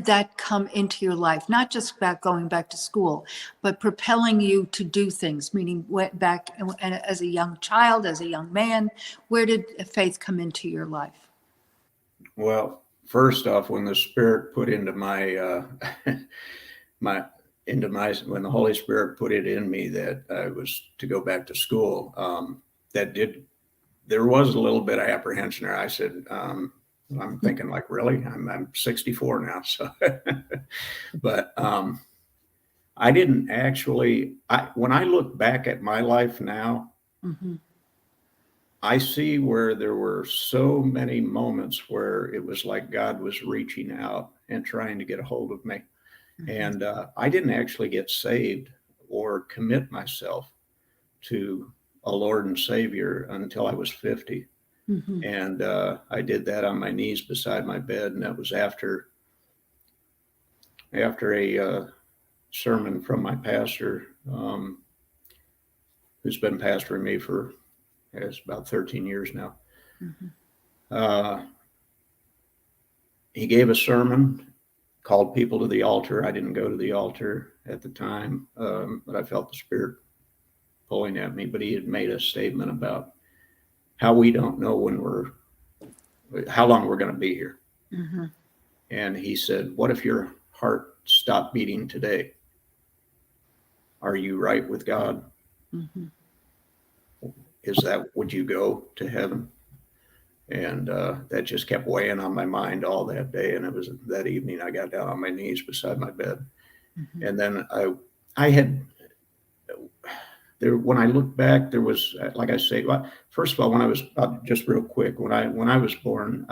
that come into your life? Not just about going back to school, but propelling you to do things, meaning went back and as a young child, as a young man, where did faith come into your life? Well, first off, when the Spirit put into when the Holy Spirit put it in me that I was to go back to school, there was a little bit of apprehension there. I said, I'm thinking, like, really? I'm 64 now. So, but I didn't actually, when I look back at my life now, I see where there were so many moments where it was like God was reaching out and trying to get a hold of me. And I didn't actually get saved or commit myself to a Lord and Savior until I was 50. And I did that on my knees beside my bed. And that was after a sermon from my pastor, who's been pastoring me for about 13 years now. He gave a sermon, called people to the altar. I didn't go to the altar at the time, but I felt the Spirit pulling at me. But he had made a statement about how we don't know how long we're going to be here. And he said, what if your heart stopped beating today? Are you right with God? Would you go to heaven? And that just kept weighing on my mind all that day. And it was that evening I got down on my knees beside my bed. And then when I look back, there was, like I say, well, first of all, when I was, just real quick, when I was born,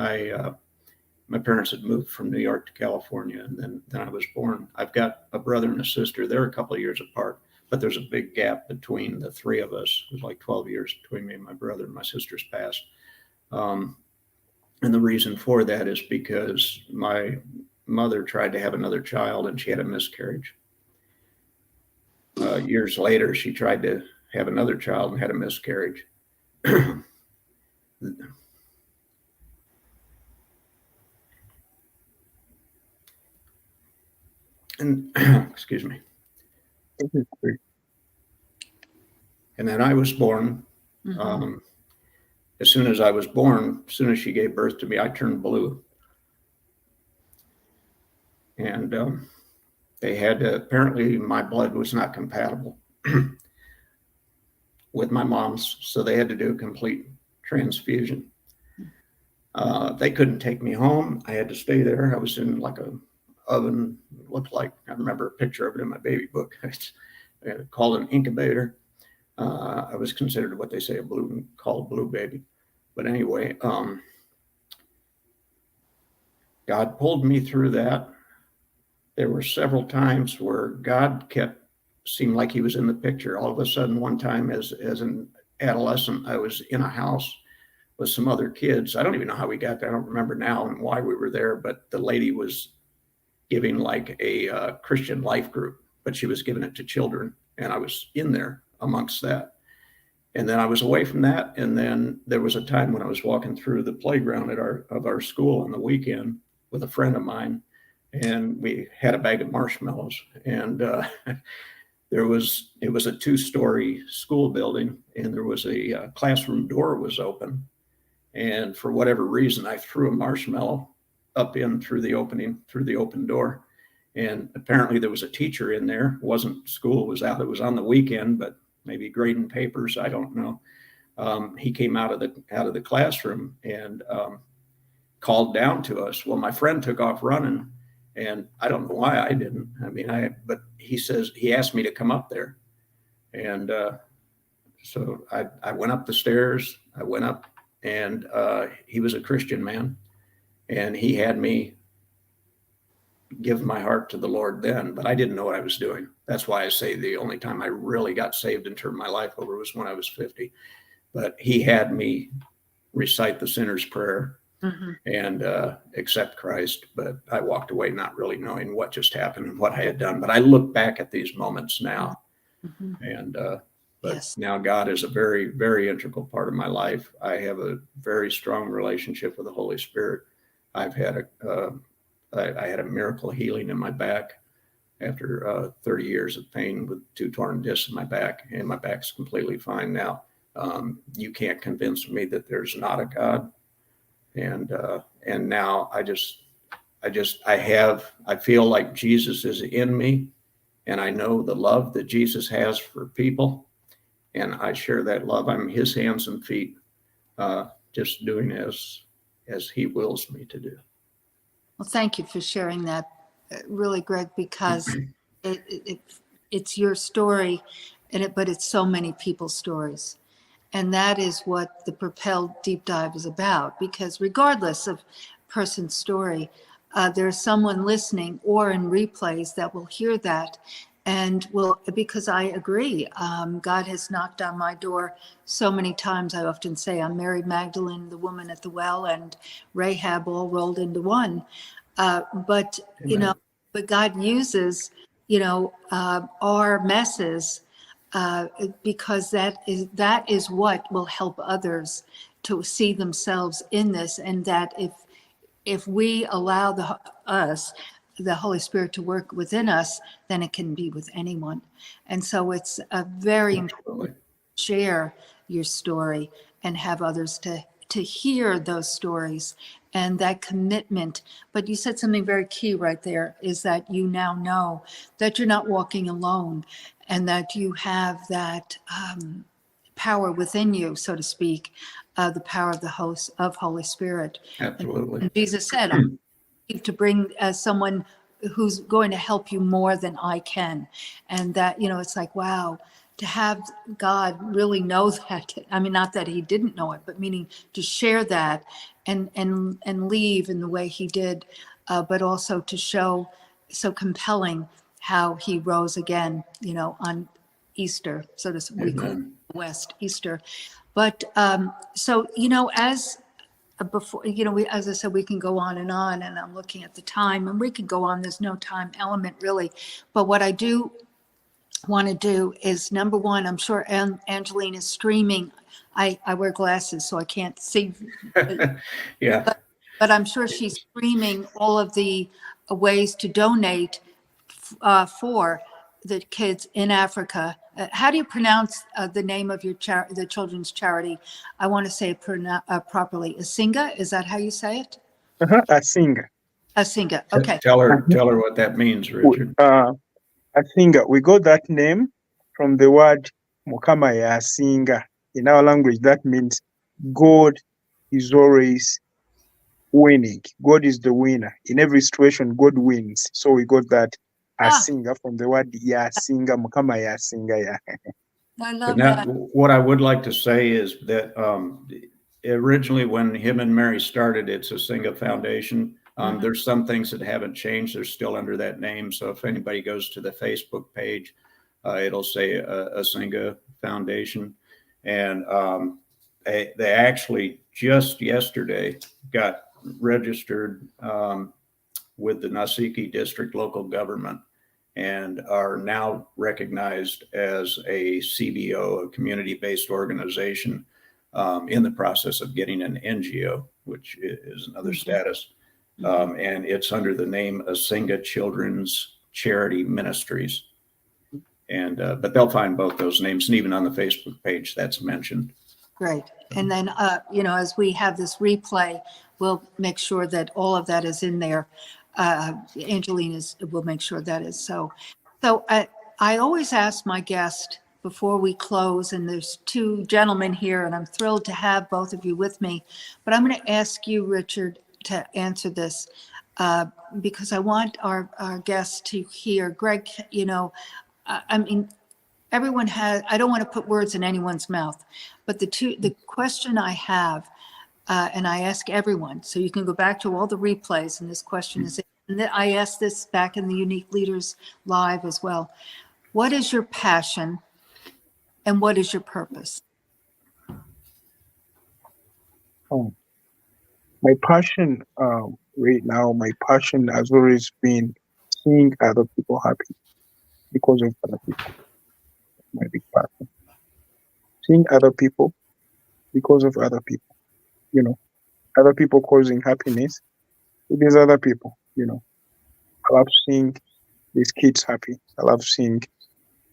my parents had moved from New York to California, and then I was born. I've got a brother and a sister. They're a couple of years apart, but there's a big gap between the three of us. It was like 12 years between me and my brother, and my sister's passed. And the reason for that is because my mother tried to have another child and she had a miscarriage. Years later, she tried to have another child and had a miscarriage. And excuse me. And then I was born. As soon as I was born, as soon as she gave birth to me, I turned blue. And they had to, apparently my blood was not compatible with my mom's, so they had to do a complete transfusion. They couldn't take me home. I had to stay there. I was in like a oven, looked like, I remember a picture of it in my baby book. It's called an incubator. I was considered what they say called blue baby. But anyway, God pulled me through that. There were several times where God seemed like he was in the picture. All of a sudden, one time as an adolescent, I was in a house with some other kids. I don't even know how we got there. I don't remember now and why we were there, but the lady was giving like a Christian life group, but she was giving it to children. And I was in there amongst that. And then I was away from that. And then there was a time when I was walking through the playground of our school on the weekend with a friend of mine, and we had a bag of marshmallows. And it was a 2-story school building, and there was a classroom door was open. And for whatever reason, I threw a marshmallow up in through the open door. And apparently there was a teacher in there. School was out. It was on the weekend, but maybe grading papers. I don't know. He came out of the classroom and called down to us. Well, my friend took off running, and I don't know why I didn't. But he asked me to come up there. And so I went up the stairs. I went up, and he was a Christian man, and he had me give my heart to the Lord then, but I didn't know what I was doing. That's why I say the only time I really got saved and turned my life over was when I was 50. But he had me recite the sinner's prayer and accept Christ. But I walked away not really knowing what just happened and what I had done. But I look back at these moments now, and but yes. Now God is a very, very integral part of my life. I have a very strong relationship with the Holy Spirit. I've had I had a miracle healing in my back after 30 years of pain with 2 torn discs in my back, and my back's completely fine now. You can't convince me that there's not a God. And now I feel like Jesus is in me, and I know the love that Jesus has for people, and I share that love. I'm his hands and feet, just doing as he wills me to do. Well, thank you for sharing that, really, Greg, because it's your story, but it's so many people's stories. And that is what the Propel Deep Dive is about, because regardless of person's story, there's someone listening or in replays that will hear that and because I agree, God has knocked on my door so many times. I often say I'm Mary Magdalene, the woman at the well, and Rahab all rolled into one. But God uses, our messes because that is what will help others to see themselves in this, and that if we allow the Holy Spirit to work within us, then it can be with anyone. And so it's a very important to share your story and have others to hear those stories and that commitment. But you said something very key right there, is that you now know that you're not walking alone, and that you have that power within you, so to speak, the power of the host of Holy Spirit. Absolutely. And Jesus said, to bring someone who's going to help you more than I can. And that, it's like, wow, to have God really know that. I mean, not that he didn't know it, but meaning to share that and leave in the way he did, but also to show so compelling how he rose again, you know, on Easter, so to speak, we call it West Easter. But so, you know, as before, you know, as I said, we can go on, and I'm looking at the time, and we can go on. There's no time element really. But what I do want to do is, number one, I'm sure Angeline is streaming. I wear glasses, so I can't see. Yeah. But I'm sure she's streaming all of the ways to donate for the kids in Africa. How do you pronounce the name of your the children's charity? I want to say it properly. Asigna, is that how you say it? Asigna. Asigna. Okay. Tell her what that means, Richard. Asigna. We got that name from the word Mukama ya Asinga. In our language, that means God is always winning. God is the winner. In every situation, God wins. So we got that Asinga from the word ya Asinga, Mukama ya Asinga. Yeah. I love Now, that. what I would like to say is that originally when him and Mary started, it's Asigna Foundation. There's some things that haven't changed. They're still under that name. So if anybody goes to the Facebook page, it'll say Asigna Foundation. And they actually just yesterday got registered with the Nasiki District local government and are now recognized as a CBO, a community-based organization, in the process of getting an NGO, which is another status. And it's under the name Asigna Children's Charity Ministries. And but they'll find both those names, and even on the Facebook page that's mentioned. Great. And then, you know, as we have this replay, we'll make sure that all of that is in there. Angeline will make sure that is so. So I always ask my guest before we close, and there's two gentlemen here, and I'm thrilled to have both of you with me, but I'm going to ask you, Richard, to answer this because I want our guests to hear. Greg, you know, I mean, everyone has, I don't want to put words in anyone's mouth, but the question I have, and I ask everyone, so you can go back to all the replays, and this question is, and I asked this back in the Unique Leaders Live as well. What is your passion and what is your purpose? My passion right now, my passion has always been seeing other people happy because of other people. My big passion. Seeing other people because of other people. You know, other people causing happiness to these other people. You know, I love seeing these kids happy. I love seeing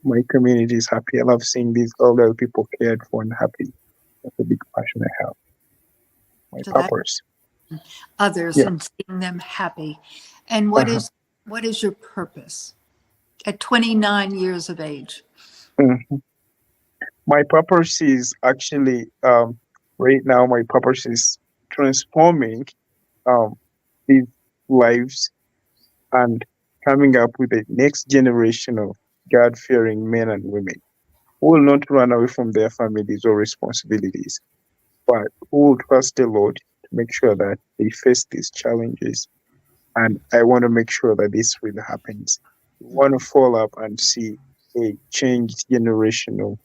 my communities happy. I love seeing these other people cared for and happy. That's a big passion I have. My purpose. Others and seeing them happy. And what is your purpose at 29 years of age? My purpose is actually right now. My purpose is transforming these lives and coming up with the next generation of God-fearing men and women who will not run away from their families or responsibilities, but who will trust the Lord to make sure that they face these challenges. And I want to make sure that this really happens. We want to follow up and see a changed generation of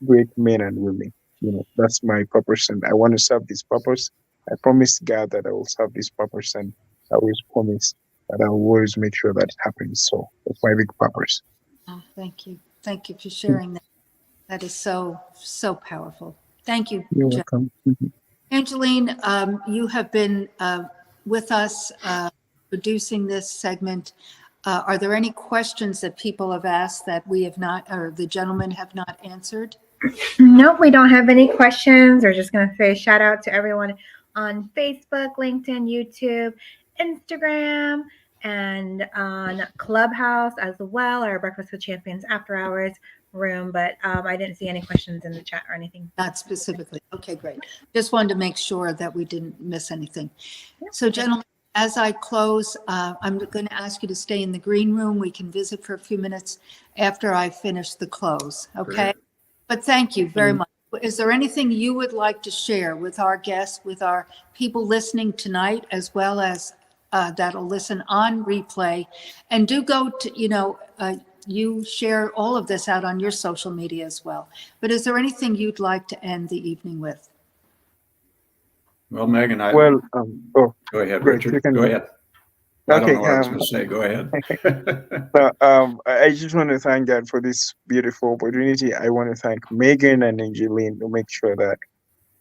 great men and women. You know, that's my purpose, and I want to serve this purpose. I promised God that I will serve this purpose, and I always promise that I will always make sure that it happens. So that's my big purpose. Oh, thank you. Thank you for sharing that. That is so, so powerful. Thank you. You're welcome. Angeline, you have been with us producing this segment. Are there any questions that people have asked that we have not, or the gentlemen have not answered? Nope, we don't have any questions. We're just going to say a shout out to everyone on Facebook, LinkedIn, YouTube, Instagram, and on Clubhouse as well, our Breakfast with Champions after hours room. But I didn't see any questions in the chat or anything. Not specifically. Okay, great. Just wanted to make sure that we didn't miss anything. So, gentlemen, as I close, I'm going to ask you to stay in the green room. We can visit for a few minutes after I finish the close. Okay. But thank you very much. Is there anything you would like to share with our guests, with our people listening tonight, as well as that'll listen on replay? And do go to, you share all of this out on your social media as well. But is there anything you'd like to end the evening with? Well, Megan, Well, go ahead, Greg, Richard. you can Go go. ahead. I don't Okay. know what I was going to say. Go ahead. I just want to thank God for this beautiful opportunity. I want to thank Megan and Angeline to make sure that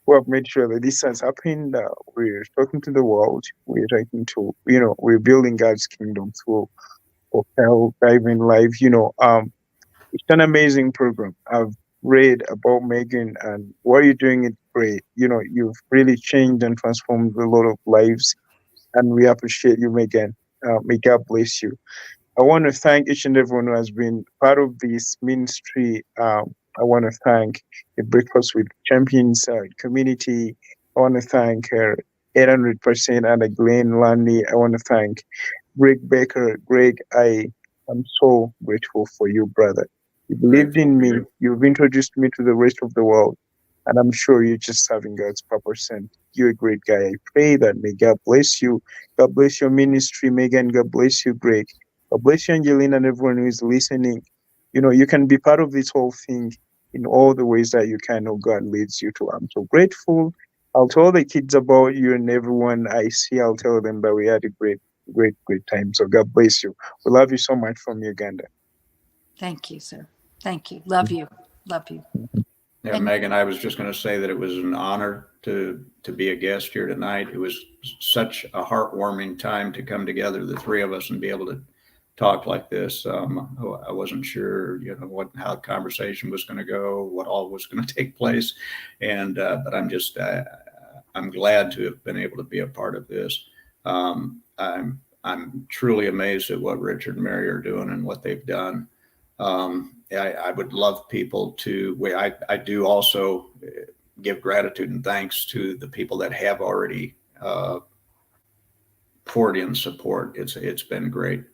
we have made sure that this has happened. We're talking to the world. We're talking to, we're building God's kingdom through Propel DIVE Live. It's an amazing program. I've read about Megan and what you're doing is great. You've really changed and transformed a lot of lives, and we appreciate you, Megan. May God bless you. I want to thank each and everyone who has been part of this ministry. I want to thank the Breakfast with Champions community. I want to thank 800% and Glenn Lanley. I want to thank Greg Becker. Greg, I am so grateful for you, brother. You believed in me. You've introduced me to the rest of the world. And I'm sure you're just serving God's purpose. And you're a great guy. I pray that may God bless you. God bless your ministry, Megan. God bless you, Greg. God bless you, Angelina, and everyone who is listening. You can be part of this whole thing in all the ways that you can, or God leads you to. I'm so grateful. I'll tell the kids about you, and everyone I see, I'll tell them that we had a great time. So God bless you. We love you so much from Uganda. Thank you, sir. Thank you. Love you. Love you. Yeah, Megan, I was just going to say that it was an honor to be a guest here tonight. It was such a heartwarming time to come together, the three of us, and be able to talk like this. I wasn't sure, how the conversation was going to go, what all was going to take place, but I'm glad to have been able to be a part of this. I'm truly amazed at what Richard and Mary are doing and what they've done. I would love people to, I do also give gratitude and thanks to the people that have already poured in support. It's been great.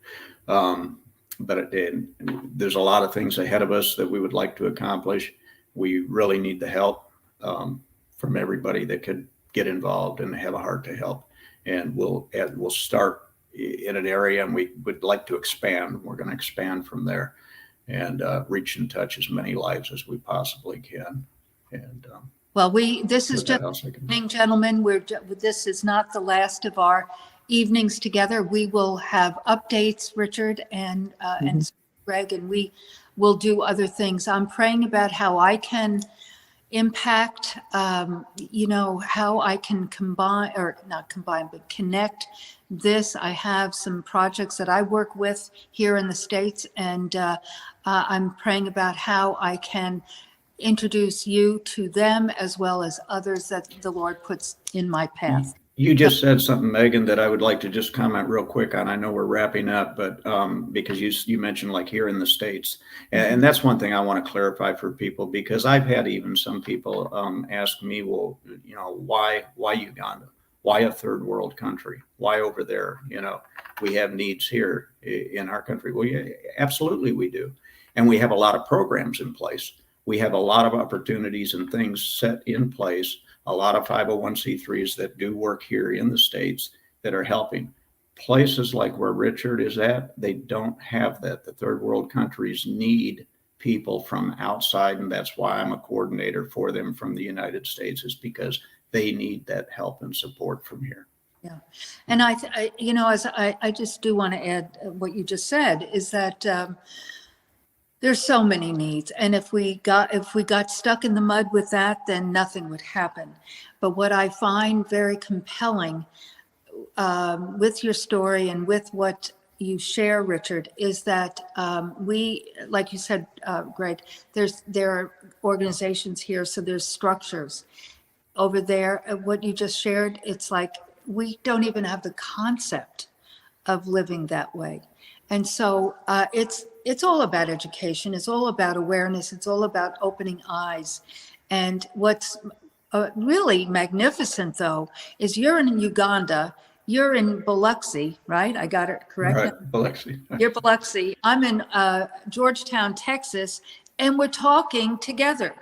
But there's a lot of things ahead of us that we would like to accomplish. We really need the help from everybody that could get involved and have a heart to help. And we'll start in an area, and we would like to expand. We're going to expand from there and reach and touch as many lives as we possibly can. And well, this is just evening, gentlemen. This is not the last of our evenings together. We will have updates, Richard and Greg, and we will do other things. I'm praying about how I can impact, how I can connect this. I have some projects that I work with here in the States, and I'm praying about how I can introduce you to them as well as others that the Lord puts in my path. You just said something, Megan, that I would like to just comment real quick on. I know we're wrapping up, but because you mentioned like here in the States, and that's one thing I want to clarify for people, because I've had even some people ask me, well, why Uganda? Why a third world country? Why over there? We have needs here in our country. Well, yeah, absolutely we do. And we have a lot of programs in place. We have a lot of opportunities and things set in place. A lot of 501c3s that do work here in the States that are helping. Places like where Richard is at, they don't have that. The third world countries need people from outside, and that's why I'm a coordinator for them from the United States, is because they need that help and support from here. Yeah, and I just do want to add what you just said is that there's so many needs, and if we got stuck in the mud with that, then nothing would happen. But what I find very compelling with your story and with what you share, Richard, is that we, like you said, Greg, there are organizations here, so there's structures. Over there, what you just shared, it's like we don't even have the concept of living that way. And so it's all about education. It's all about awareness. It's all about opening eyes. And what's really magnificent, though, is you're in Uganda. You're in Biloxi, right? I got it correct? Right, Biloxi. You're Biloxi. I'm in Georgetown, Texas, and we're talking together.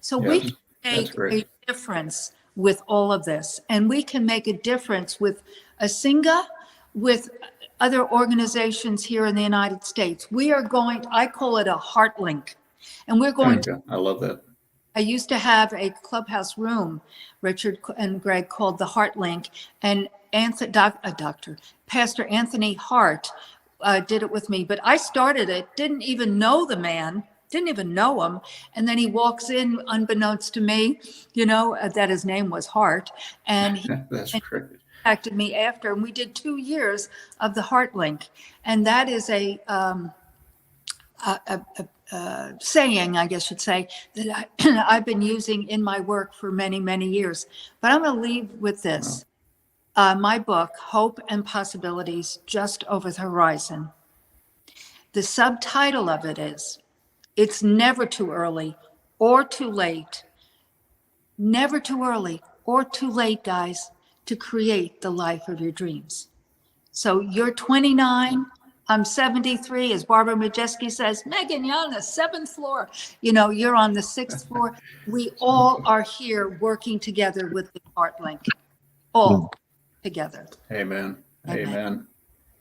So we Yes, can that's make great. a difference with all of this. And we can make a difference with Asigna, with other organizations here in the United States. We are going, I call it a heart link. And we're going to, I love that. I used to have a Clubhouse room, Richard and Greg, called the Heart Link. And Pastor Anthony Hart did it with me. But I started it, didn't even know the man, didn't even know him. And then he walks in, unbeknownst to me, that his name was Hart. And he That's great. contacted me after, and we did 2 years of the Heart Link. And that is a saying, I guess you'd say, that I've been using in my work for many, many years. But I'm going to leave with this. My book, Hope and Possibilities Just Over the Horizon. The subtitle of it is, It's Never Too Early or Too Late. Never too early or too late, guys, to create the life of your dreams. So you're 29, I'm 73, as Barbara Majeski says, Megan, you're on the 7th floor. You're on the 6th floor. We all are here working together with the Heart Link, all together. Amen. Amen.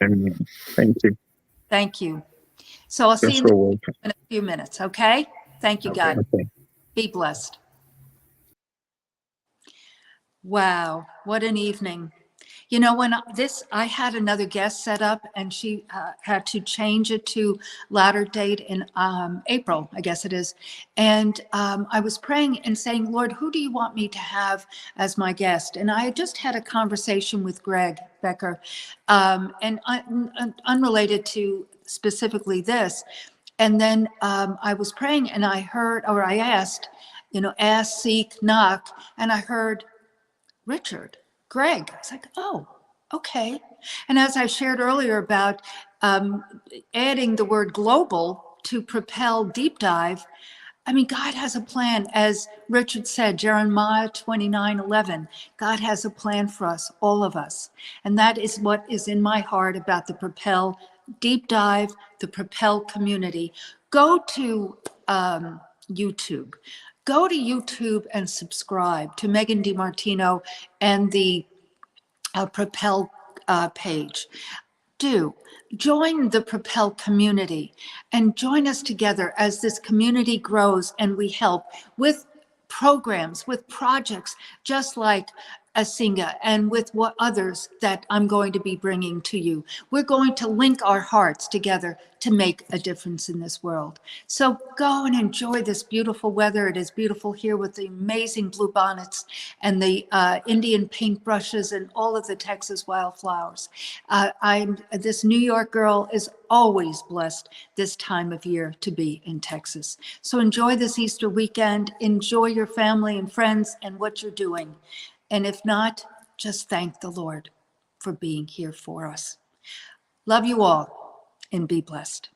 Amen. Thank you. Thank you. So I'll see You're you so welcome. in a few minutes, okay? Thank you, Okay. guys. Okay. Be blessed. Wow, what an evening. I had another guest set up, and she had to change it to latter date in April, I guess it is. And I was praying and saying, Lord, who do you want me to have as my guest? And I had just had a conversation with Greg Becker, and unrelated to specifically this. And then I was praying, and I asked, ask, seek, knock, and I heard Richard, Greg. I was like, oh, okay. And as I shared earlier about adding the word global to Propel Deep Dive, I mean, God has a plan. As Richard said, Jeremiah 29:11, God has a plan for us, all of us. And that is what is in my heart about the Propel Deep Dive, the Propel community. Go to YouTube. Go to YouTube and subscribe to Megan DiMartino and the Propel page. Do join the Propel community and join us together as this community grows and we help with programs, with projects, just like Asigna and with what others that I'm going to be bringing to you. We're going to link our hearts together to make a difference in this world. So go and enjoy this beautiful weather. It is beautiful here with the amazing blue bonnets and the Indian paintbrushes and all of the Texas wildflowers. This New York girl is always blessed this time of year to be in Texas. So enjoy this Easter weekend. Enjoy your family and friends and what you're doing. And if not, just thank the Lord for being here for us. Love you all and be blessed.